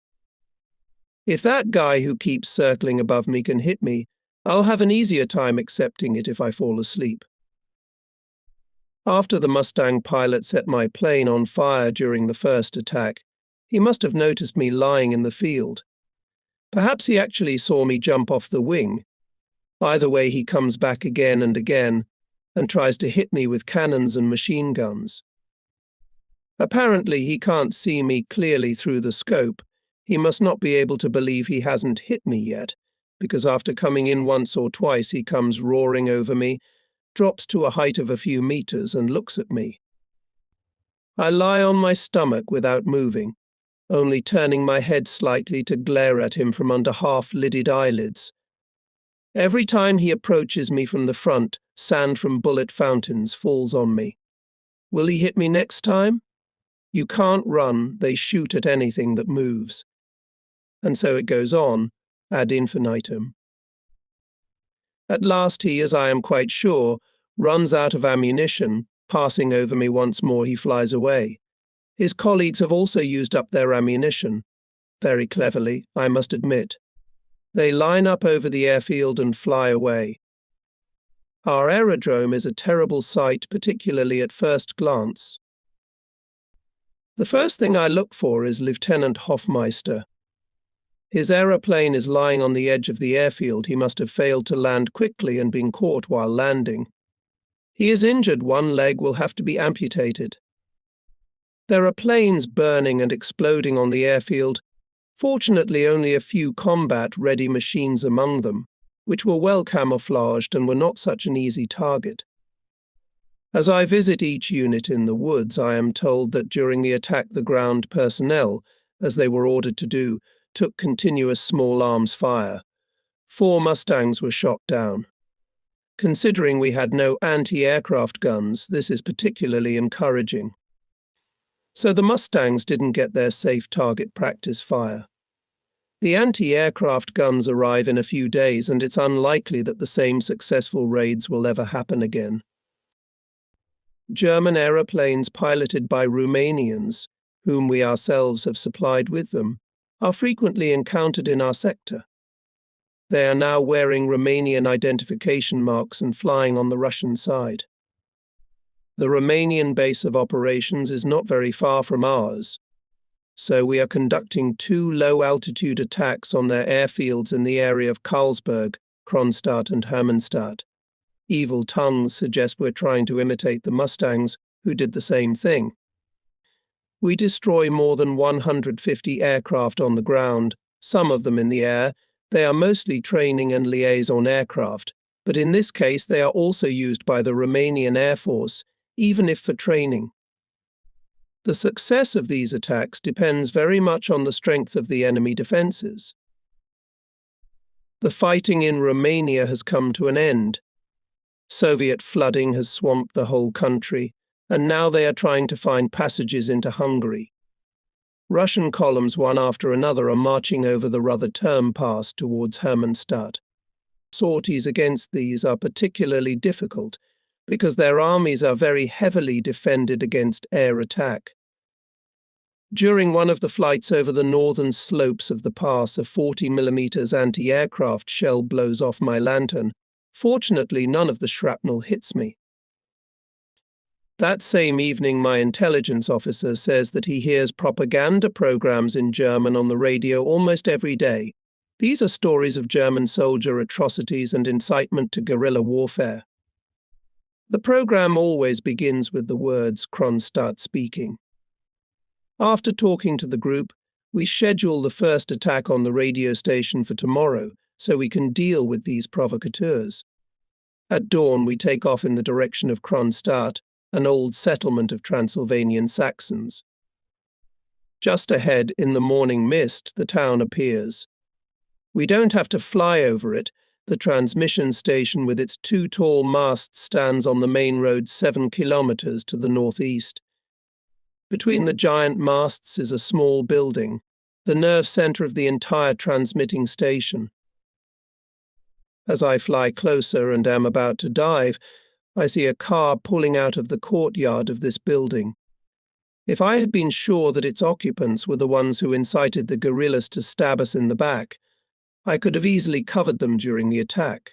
If that guy who keeps circling above me can hit me, I'll have an easier time accepting it if I fall asleep. After the Mustang pilot set my plane on fire during the first attack, he must have noticed me lying in the field. Perhaps he actually saw me jump off the wing. Either way, he comes back again and again and tries to hit me with cannons and machine guns. Apparently, he can't see me clearly through the scope. He must not be able to believe he hasn't hit me yet, because after coming in once or twice, he comes roaring over me, drops to a height of a few meters and looks at me. I lie on my stomach without moving, only turning my head slightly to glare at him from under half-lidded eyelids. Every time he approaches me from the front, sand from bullet fountains falls on me. Will he hit me next time? You can't run, they shoot at anything that moves. And so it goes on, ad infinitum. At last he, as I am quite sure, runs out of ammunition. Passing over me once more, he flies away. His colleagues have also used up their ammunition. Very cleverly, I must admit. They line up over the airfield and fly away. Our aerodrome is a terrible sight, particularly at first glance. The first thing I look for is Lieutenant Hofmeister. His aeroplane is lying on the edge of the airfield. He must have failed to land quickly and been caught while landing. He is injured, one leg will have to be amputated. There are planes burning and exploding on the airfield, fortunately only a few combat-ready machines among them, which were well camouflaged and were not such an easy target. As I visit each unit in the woods, I am told that during the attack the ground personnel, as they were ordered to do, took continuous small arms fire. 4 Mustangs were shot down. Considering we had no anti-aircraft guns, this is particularly encouraging. So the Mustangs didn't get their safe target practice fire. The anti-aircraft guns arrive in a few days, and it's unlikely that the same successful raids will ever happen again. German aeroplanes piloted by Romanians, whom we ourselves have supplied with them, are frequently encountered in our sector. They are now wearing Romanian identification marks and flying on the Russian side. The Romanian base of operations is not very far from ours, so we are conducting 2 low-altitude attacks on their airfields in the area of Karlsberg, Kronstadt and Hermannstadt. Evil tongues suggest we're trying to imitate the Mustangs, who did the same thing. We destroy more than 150 aircraft on the ground, some of them in the air. They are mostly training and liaison aircraft, but in this case they are also used by the Romanian Air Force, even if for training. The success of these attacks depends very much on the strength of the enemy defences. The fighting in Romania has come to an end. Soviet flooding has swamped the whole country, and now they are trying to find passages into Hungary. Russian columns one after another are marching over the Ruther Term Pass towards Hermannstadt. Sorties against these are particularly difficult because their armies are very heavily defended against air attack. During one of the flights over the northern slopes of the pass, a 40mm anti-aircraft shell blows off my lantern. Fortunately, none of the shrapnel hits me. That same evening, my intelligence officer says that he hears propaganda programs in German on the radio almost every day. These are stories of German soldier atrocities and incitement to guerrilla warfare. The program always begins with the words Kronstadt speaking. After talking to the group, we schedule the first attack on the radio station for tomorrow so we can deal with these provocateurs. At dawn, we take off in the direction of Kronstadt, an old settlement of Transylvanian Saxons. Just ahead, in the morning mist, the town appears. We don't have to fly over it. The transmission station with its 2 tall masts stands on the main road 7 kilometers to the northeast. Between the giant masts is a small building, the nerve center of the entire transmitting station. As I fly closer and am about to dive, I see a car pulling out of the courtyard of this building. If I had been sure that its occupants were the ones who incited the guerrillas to stab us in the back, I could have easily covered them during the attack.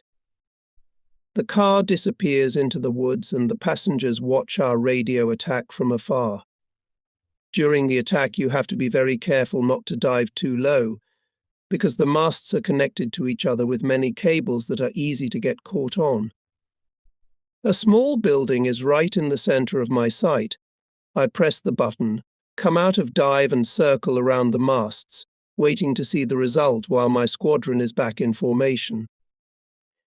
The car disappears into the woods and the passengers watch our radio attack from afar. During the attack, you have to be very careful not to dive too low, because the masts are connected to each other with many cables that are easy to get caught on. A small building is right in the center of my sight. I press the button, come out of dive and circle around the masts, waiting to see the result while my squadron is back in formation.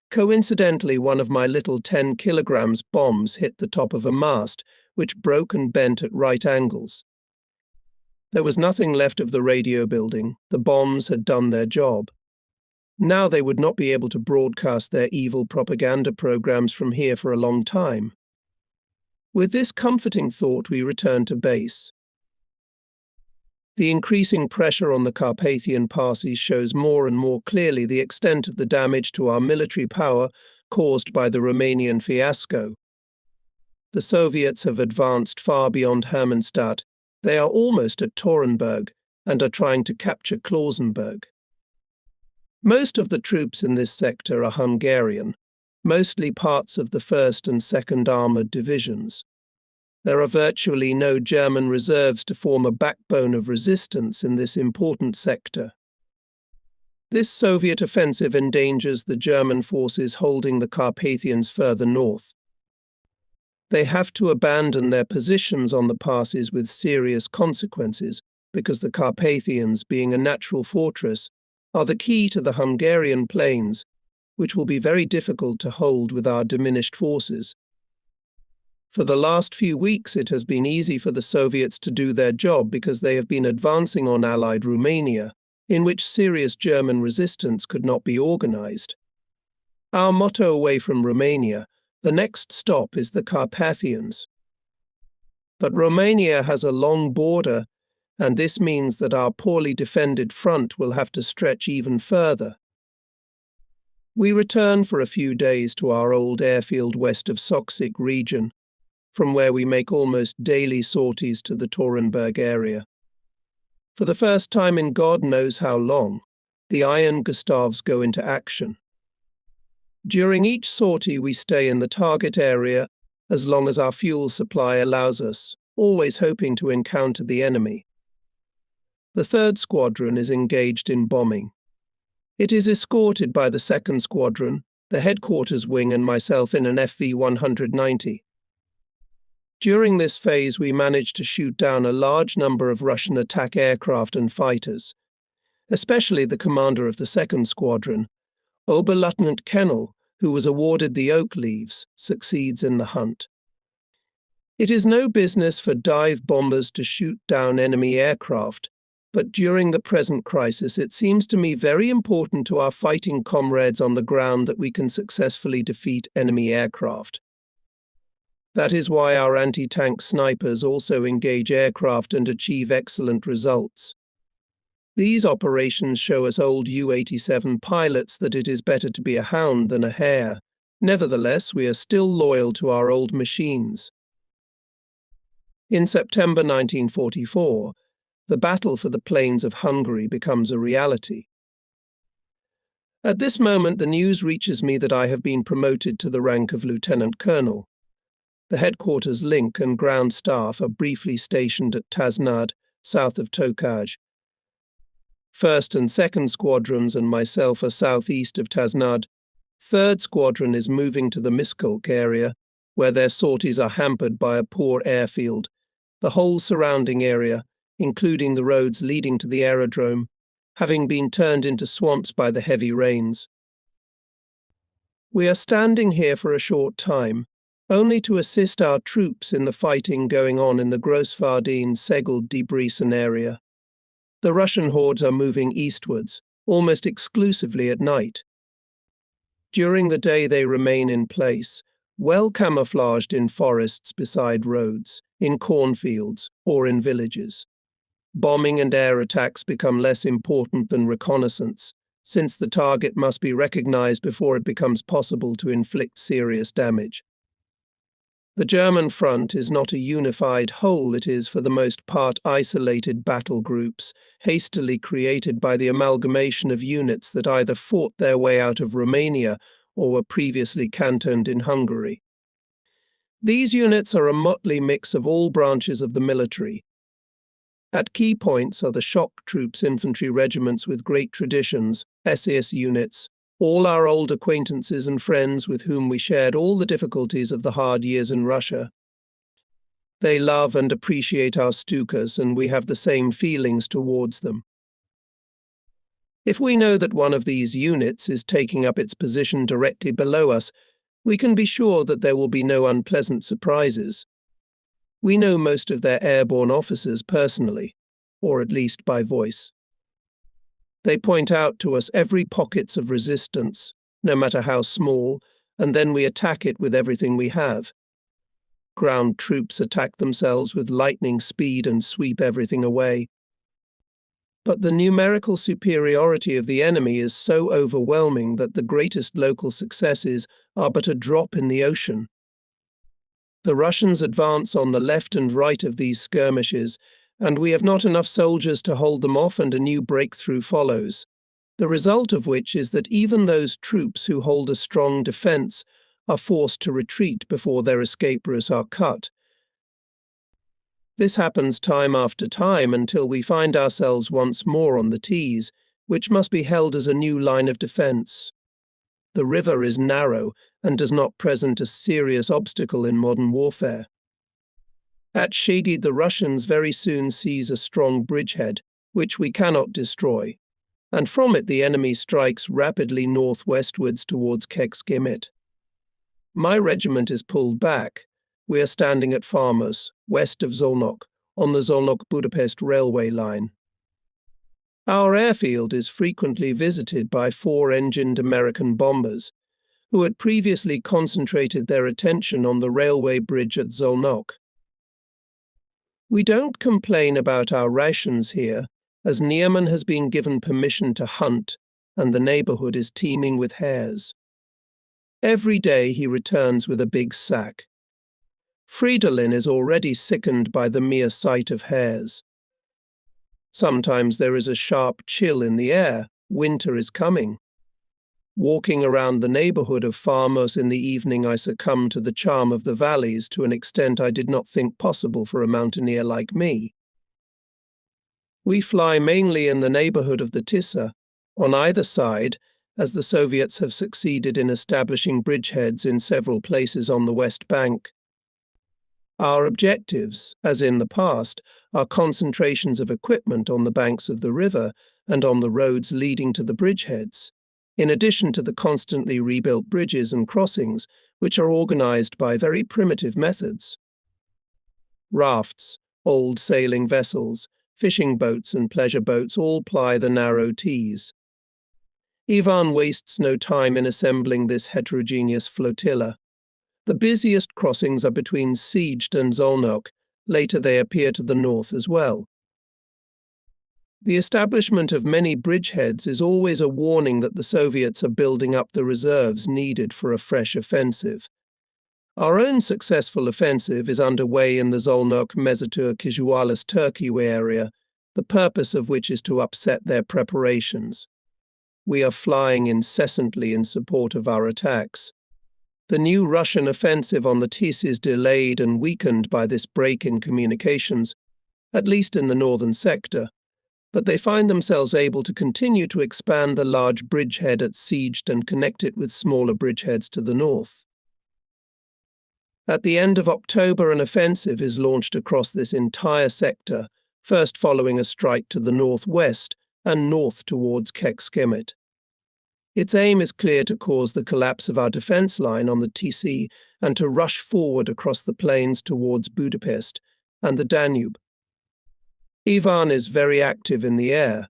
Coincidentally, one of my little 10 kilograms bombs hit the top of a mast, which broke and bent at right angles. There was nothing left of the radio building. The bombs had done their job. Now they would not be able to broadcast their evil propaganda programs from here for a long time. With this comforting thought, we return to base. The increasing pressure on the Carpathian passes shows more and more clearly the extent of the damage to our military power caused by the Romanian fiasco. The Soviets have advanced far beyond Hermannstadt. They are almost at Tauernberg and are trying to capture Klausenberg. Most of the troops in this sector are Hungarian, mostly parts of the 1st and 2nd Armoured Divisions. There are virtually no German reserves to form a backbone of resistance in this important sector. This Soviet offensive endangers the German forces holding the Carpathians further north. They have to abandon their positions on the passes with serious consequences, because the Carpathians, being a natural fortress, are the key to the Hungarian plains, which will be very difficult to hold with our diminished forces. For the last few weeks it has been easy for the Soviets to do their job because they have been advancing on Allied Romania, in which serious German resistance could not be organized. Our motto away from Romania, the next stop is the Carpathians. But Romania has a long border, and this means that our poorly defended front will have to stretch even further. We return for a few days to our old airfield west of Soksik region, from where we make almost daily sorties to the Torenberg area. For the first time in God knows how long, the Iron Gustavs go into action. During each sortie we stay in the target area as long as our fuel supply allows us, always hoping to encounter the enemy. The 3rd Squadron is engaged in bombing. It is escorted by the 2nd Squadron, the headquarters wing and myself in an FV-190. During this phase we managed to shoot down a large number of Russian attack aircraft and fighters, especially the commander of the 2nd Squadron, Oberleutnant Kennel, who was awarded the Oak Leaves, succeeds in the hunt. It is no business for dive bombers to shoot down enemy aircraft, but during the present crisis it seems to me very important to our fighting comrades on the ground that we can successfully defeat enemy aircraft. That is why our anti-tank snipers also engage aircraft and achieve excellent results. These operations show us old U-87 pilots that it is better to be a hound than a hare. Nevertheless, we are still loyal to our old machines. In September 1944, the battle for the plains of Hungary becomes a reality. At this moment, the news reaches me that I have been promoted to the rank of Lieutenant Colonel. The headquarters link and ground staff are briefly stationed at Tasnad, south of Tokaj. 1st and 2nd Squadrons and myself are southeast of Tasnad. 3rd Squadron is moving to the Miskolc area, where their sorties are hampered by a poor airfield. The whole surrounding area, including the roads leading to the aerodrome, having been turned into swamps by the heavy rains. We are standing here for a short time, only to assist our troops in the fighting going on in the Grossvardin-Segel-Debrecen area. The Russian hordes are moving eastwards, almost exclusively at night. During the day they remain in place, well camouflaged in forests beside roads, in cornfields, or in villages. Bombing and air attacks become less important than reconnaissance, since the target must be recognized before it becomes possible to inflict serious damage. The German front is not a unified whole, it is for the most part isolated battle groups, hastily created by the amalgamation of units that either fought their way out of Romania or were previously cantoned in Hungary. These units are a motley mix of all branches of the military. At key points are the shock troops infantry regiments with great traditions, SAS units, all our old acquaintances and friends with whom we shared all the difficulties of the hard years in Russia. They love and appreciate our Stukas, and we have the same feelings towards them. If we know that one of these units is taking up its position directly below us, we can be sure that there will be no unpleasant surprises. We know most of their airborne officers personally, or at least by voice. They point out to us every pockets of resistance, no matter how small, and then we attack it with everything we have. Ground troops attack themselves with lightning speed and sweep everything away. But the numerical superiority of the enemy is so overwhelming that the greatest local successes are but a drop in the ocean. The Russians advance on the left and right of these skirmishes, and we have not enough soldiers to hold them off, and a new breakthrough follows, the result of which is that even those troops who hold a strong defence are forced to retreat before their escape routes are cut. This happens time after time until we find ourselves once more on the Tees, which must be held as a new line of defence. The river is narrow and does not present a serious obstacle in modern warfare. At Shady, the Russians very soon seize a strong bridgehead, which we cannot destroy, and from it the enemy strikes rapidly northwestwards towards Kekskimet. My regiment is pulled back. We are standing at Farmos, west of Szolnok, on the Szolnok-Budapest railway line. Our airfield is frequently visited by four-engined American bombers, who had previously concentrated their attention on the railway bridge at Szolnok. We don't complain about our rations here, as Niemann has been given permission to hunt, and the neighborhood is teeming with hares. Every day he returns with a big sack. Fridolin is already sickened by the mere sight of hares. Sometimes there is a sharp chill in the air. Winter is coming. Walking around the neighborhood of Farmos in the evening, I succumb to the charm of the valleys to an extent I did not think possible for a mountaineer like me. We fly mainly in the neighborhood of the Tisa, on either side, as the Soviets have succeeded in establishing bridgeheads in several places on the West Bank. Our objectives, as in the past, are concentrations of equipment on the banks of the river and on the roads leading to the bridgeheads, in addition to the constantly rebuilt bridges and crossings, which are organized by very primitive methods. Rafts, old sailing vessels, fishing boats and pleasure boats all ply the narrow T's. Ivan wastes no time in assembling this heterogeneous flotilla. The busiest crossings are between Sieged and Szolnok. Later they appear to the north as well. The establishment of many bridgeheads is always a warning that the Soviets are building up the reserves needed for a fresh offensive. Our own successful offensive is underway in the Szolnok-Mezőtúr-Kizualis Turkey area, the purpose of which is to upset their preparations. We are flying incessantly in support of our attacks. The new Russian offensive on the Tis is delayed and weakened by this break in communications, at least in the northern sector, but they find themselves able to continue to expand the large bridgehead at Sieged and connect it with smaller bridgeheads to the north. At the end of October, an offensive is launched across this entire sector, first following a strike to the northwest and north towards Kekskimet. Its aim is clear: to cause the collapse of our defense line on the TC and to rush forward across the plains towards Budapest and the Danube. Ivan is very active in the air.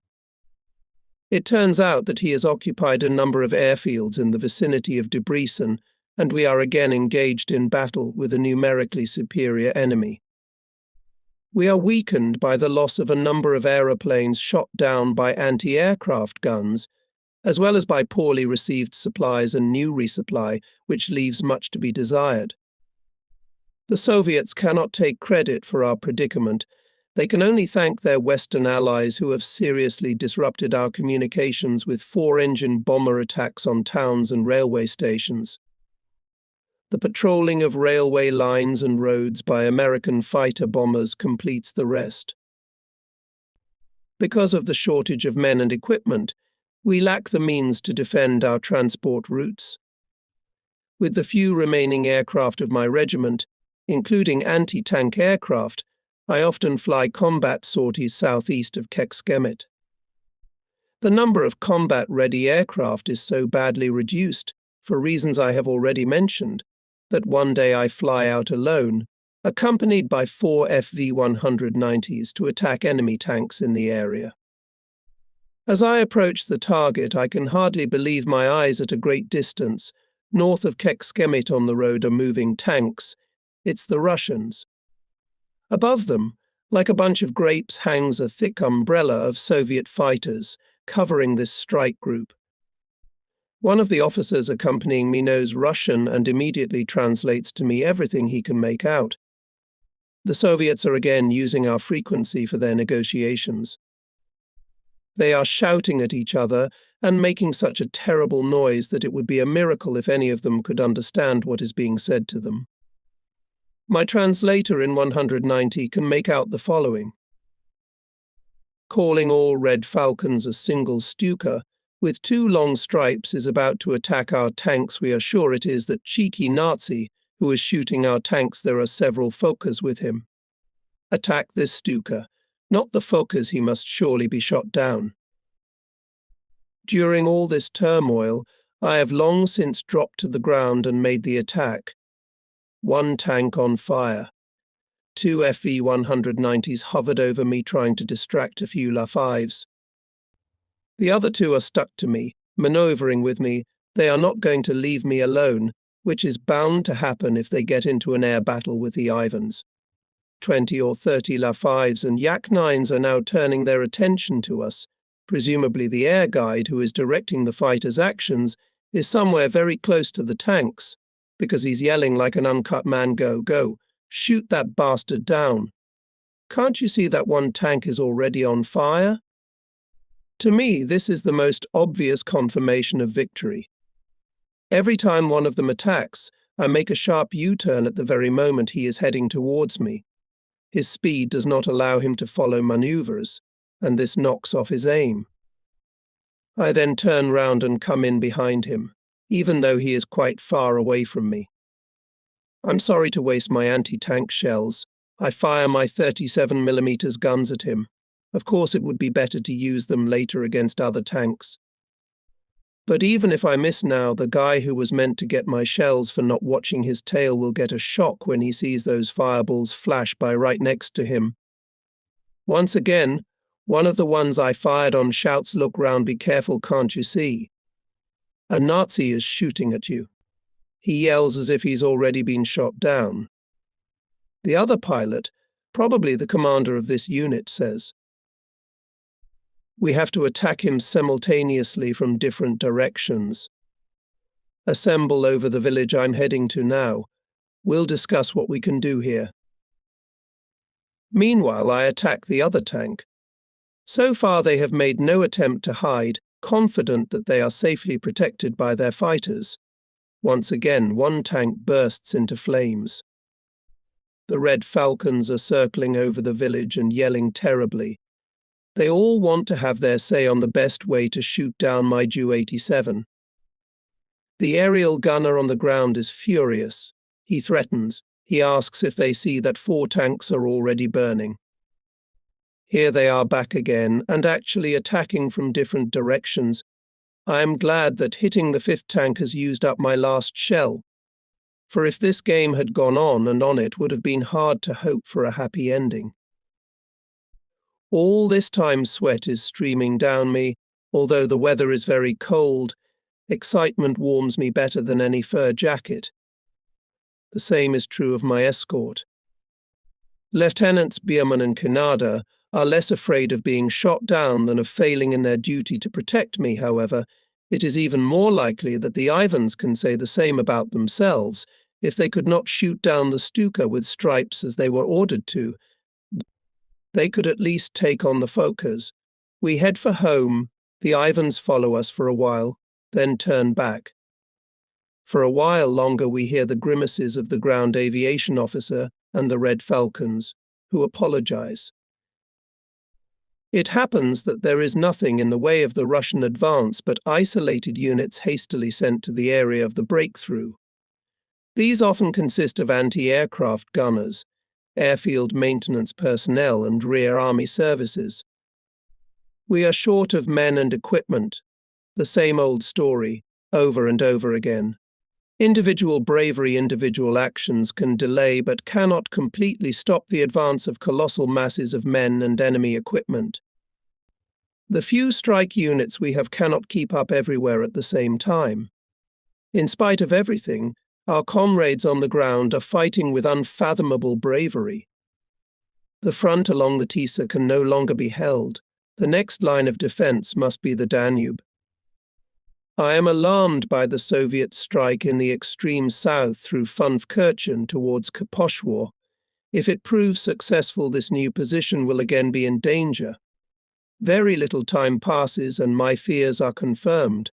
It turns out that he has occupied a number of airfields in the vicinity of Debrecen, and we are again engaged in battle with a numerically superior enemy. We are weakened by the loss of a number of aeroplanes shot down by anti-aircraft guns, as well as by poorly received supplies and new resupply, which leaves much to be desired. The Soviets cannot take credit for our predicament. They can only thank their Western allies who have seriously disrupted our communications with four-engine bomber attacks on towns and railway stations. The patrolling of railway lines and roads by American fighter bombers completes the rest. Because of the shortage of men and equipment, we lack the means to defend our transport routes. With the few remaining aircraft of my regiment, including anti-tank aircraft, I often fly combat sorties southeast of Kekskimet. The number of combat-ready aircraft is so badly reduced, for reasons I have already mentioned, that one day I fly out alone, accompanied by 4 FV-190s to attack enemy tanks in the area. As I approach the target, I can hardly believe my eyes at a great distance. North of Kekskimet on the road are moving tanks. It's the Russians. Above them, like a bunch of grapes, hangs a thick umbrella of Soviet fighters, covering this strike group. One of the officers accompanying me knows Russian and immediately translates to me everything he can make out. The Soviets are again using our frequency for their negotiations. They are shouting at each other and making such a terrible noise that it would be a miracle if any of them could understand what is being said to them. My translator in 190 can make out the following. Calling all Red Falcons a single Stuka, with 2 long stripes, is about to attack our tanks. We are sure it is that cheeky Nazi who is shooting our tanks. There are several Fokkers with him. Attack this Stuka, not the Fokkers. He must surely be shot down. During all this turmoil, I have long since dropped to the ground and made the attack. 1 tank on fire. 2 FE-190s hovered over me, trying to distract a few La-5s. The other 2 are stuck to me, maneuvering with me. They are not going to leave me alone, which is bound to happen if they get into an air battle with the Ivans. 20 or 30 La-5s and Yak-9s are now turning their attention to us. Presumably the air guide who is directing the fighters' actions is somewhere very close to the tanks, because he's yelling like an uncut man, "Go, go, shoot that bastard down. Can't you see that 1 tank is already on fire?" To me, this is the most obvious confirmation of victory. Every time one of them attacks, I make a sharp U-turn at the very moment he is heading towards me. His speed does not allow him to follow maneuvers, and this knocks off his aim. I then turn round and come in behind him, even though he is quite far away from me. I'm sorry to waste my anti-tank shells. I fire my 37mm guns at him. Of course it would be better to use them later against other tanks. But even if I miss now, the guy who was meant to get my shells for not watching his tail will get a shock when he sees those fireballs flash by right next to him. Once again, one of the ones I fired on shouts, "Look round, be careful, can't you see?" A Nazi is shooting at you. He yells as if he's already been shot down. The other pilot, probably the commander of this unit, says, "We have to attack him simultaneously from different directions. Assemble over the village I'm heading to now. We'll discuss what we can do here." Meanwhile, I attack the other tank. So far they have made no attempt to hide, confident that they are safely protected by their fighters. Once again, 1 tank bursts into flames. The Red Falcons are circling over the village and yelling terribly. They all want to have their say on the best way to shoot down my Ju-87. The aerial gunner on the ground is furious. He threatens. He asks if they see that 4 tanks are already burning. Here they are back again, and actually attacking from different directions. I am glad that hitting the 5th tank has used up my last shell, for if this game had gone on and on, it would have been hard to hope for a happy ending. All this time sweat is streaming down me. Although the weather is very cold, excitement warms me better than any fur jacket. The same is true of my escort. Lieutenants Bierman and Kanada are less afraid of being shot down than of failing in their duty to protect me. However, it is even more likely that the Ivans can say the same about themselves. If they could not shoot down the Stuka with stripes as they were ordered to, they could at least take on the Fokkers. We head for home. The Ivans follow us for a while, then turn back. For a while longer we hear the grimaces of the ground aviation officer and the Red Falcons, who apologize. It happens that there is nothing in the way of the Russian advance but isolated units hastily sent to the area of the breakthrough. These often consist of anti-aircraft gunners, airfield maintenance personnel, and rear army services. We are short of men and equipment. The same old story, over and over again. Individual bravery, individual actions can delay but cannot completely stop the advance of colossal masses of men and enemy equipment. The few strike units we have cannot keep up everywhere at the same time. In spite of everything, our comrades on the ground are fighting with unfathomable bravery. The front along the Tisa can no longer be held. The next line of defense must be the Danube. I am alarmed by the Soviet strike in the extreme south through Funfkirchen towards Kaposhwar. If it proves successful, this new position will again be in danger. Very little time passes and my fears are confirmed.